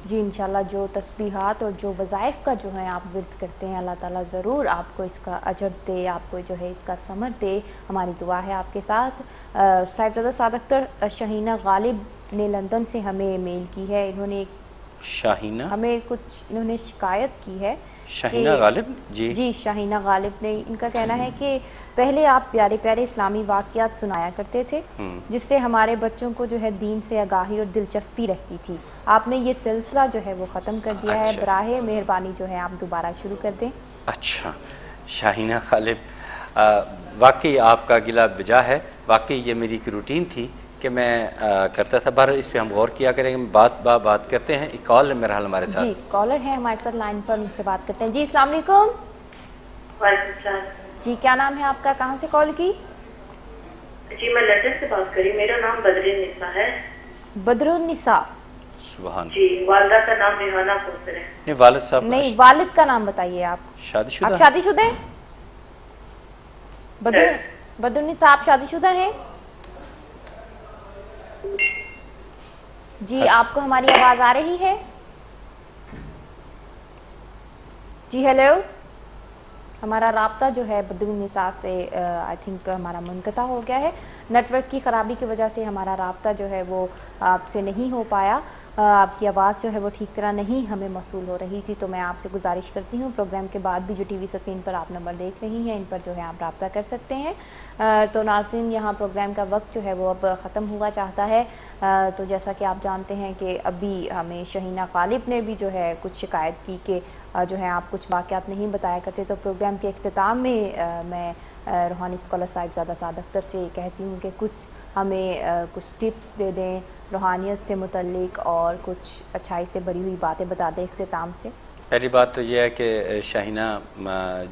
جی انشاءاللہ جو تسبیحات اور جو وظائف کا جو ہے آپ ورد کرتے ہیں, اللہ تعالیٰ ضرور آپ کو اس کا اجر دے, آپ کو جو ہے اس کا ثمر دے. ہماری دعا ہے آپ کے ساتھ. صاحبزادہ سعد اختر شاہینہ غالب نے لندن سے ہمیں میل کی ہے. انہوں نے شاہینہ ہمیں کچھ انہوں نے شکایت کی ہے. شاہینہ غالب جی شاہینہ غالب نے, ان کا کہنا ہے کہ پہلے آپ پیارے پیارے اسلامی واقعات سنایا کرتے تھے جس سے ہمارے بچوں کو جو ہے دین سے آگاہی اور دلچسپی رہتی تھی. آپ نے یہ سلسلہ جو ہے وہ ختم کر دیا ہے. براہ مہربانی جو ہے آپ دوبارہ شروع کر دیں. اچھا شاہینہ غالب, واقعی آپ کا گلہ بجا ہے. واقعی یہ میری ایک روٹین تھی کہ میں کرتا تھا. بہرحال اس پہ ہم غور کیا کریں گے. بات کرتے ہیں. ایک کال ہے میرا حال ہمارے ساتھ. جی کالر ہیں ہمارے ساتھ لائن پر, ان سے بات کرتے ہیں. جی السلام علیکم. وعلیکم السلام. جی کیا نام ہے آپ کا, کہاں سے کال کی؟ جی میں لندن سے بات کر رہی ہوں. میرا نام بدرالنساء ہے. بدرالنساء. سبحان. جی والدہ کا نام ریحانہ کوثر ہے. نہیں والد صاحب نہیں, والد کا نام بتائیے. آپ شادی شدہ؟ آپ شادی شدہ ہیں؟ بدرالنساء آپ شادی شدہ ہیں؟ جی آپ کو ہماری آواز آ رہی ہے؟ جی ہیلو. ہمارا رابطہ جو ہے بدرالنساء سے آئی تھنک ہمارا منقطع ہو گیا ہے. نیٹ ورک کی خرابی کی وجہ سے ہمارا رابطہ جو ہے وہ آپ سے نہیں ہو پایا. آپ کی آواز جو ہے وہ ٹھیک طرح نہیں ہمیں موصول ہو رہی تھی. تو میں آپ سے گزارش کرتی ہوں پروگرام کے بعد بھی جو ٹی وی اسکرین پر آپ نمبر دیکھ رہی ہیں ان پر جو ہے آپ رابطہ کر سکتے ہیں. تو ناظرین یہاں پروگرام کا وقت جو ہے وہ اب ختم ہوا چاہتا ہے. تو جیسا کہ آپ جانتے ہیں کہ ابھی ہمیں شاہینہ غالب نے بھی جو ہے کچھ شکایت کی کہ جو ہے آپ کچھ واقعات نہیں بتایا کرتے. تو پروگرام کے اختتام میں میں روحانی اسکالر صاحبزادہ سعد اختر سے کہتی ہوں کہ کچھ ہمیں کچھ ٹپس دے دیں روحانیت سے متعلق, اور کچھ اچھائی سے بھری ہوئی باتیں بتا دیں اختتام سے. پہلی بات تو یہ ہے کہ شاہینہ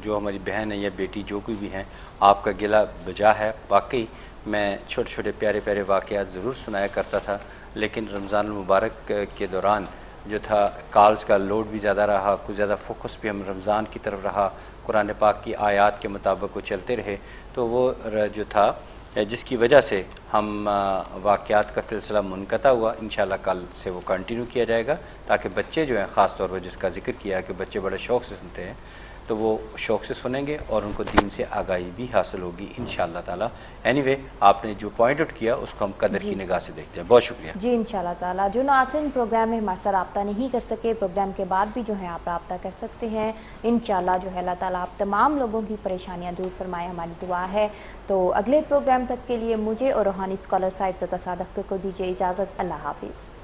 جو ہماری بہن ہے یا بیٹی جو کوئی بھی ہیں, آپ کا گلہ بجا ہے. واقعی میں چھوٹے چھوٹے پیارے پیارے واقعات ضرور سنایا کرتا تھا, لیکن رمضان المبارک کے دوران جو تھا کالز کا لوڈ بھی زیادہ رہا, کچھ زیادہ فوکس بھی ہم رمضان کی طرف رہا, قرآن پاک کی آیات کے مطابق وہ چلتے رہے. تو وہ جو تھا جس کی وجہ سے ہم واقعات کا سلسلہ منقطع ہوا. انشاءاللہ کل سے وہ کنٹینیو کیا جائے گا تاکہ بچے جو ہیں, خاص طور پر جس کا ذکر کیا ہے کہ بچے بڑے شوق سے سنتے ہیں, تو وہ شوق سے سنیں گے اور ان کو دین سے آگاہی بھی حاصل ہوگی انشاءاللہ تعالی۔ اینی وے آپ نے جو پوائنٹ آؤٹ کیا اس کو ہم قدر کی نگاہ سے دیکھتے ہیں۔ بہت شکریہ جی انشاءاللہ تعالیٰ۔ جو ناظرین پروگرام میں ہمارے ساتھ رابطہ نہیں کر سکے، پروگرام کے بعد بھی جو ہے آپ رابطہ کر سکتے ہیں انشاءاللہ جو ہے اللہ تعالیٰ آپ تمام لوگوں کی پریشانیاں دور فرمائے، ہماری دعا ہے۔ تو اگلے پروگرام تک کے لیے مجھے اور روحانی اسکالر صاحب صادق کو دیجیے اجازت۔ اللہ حافظ۔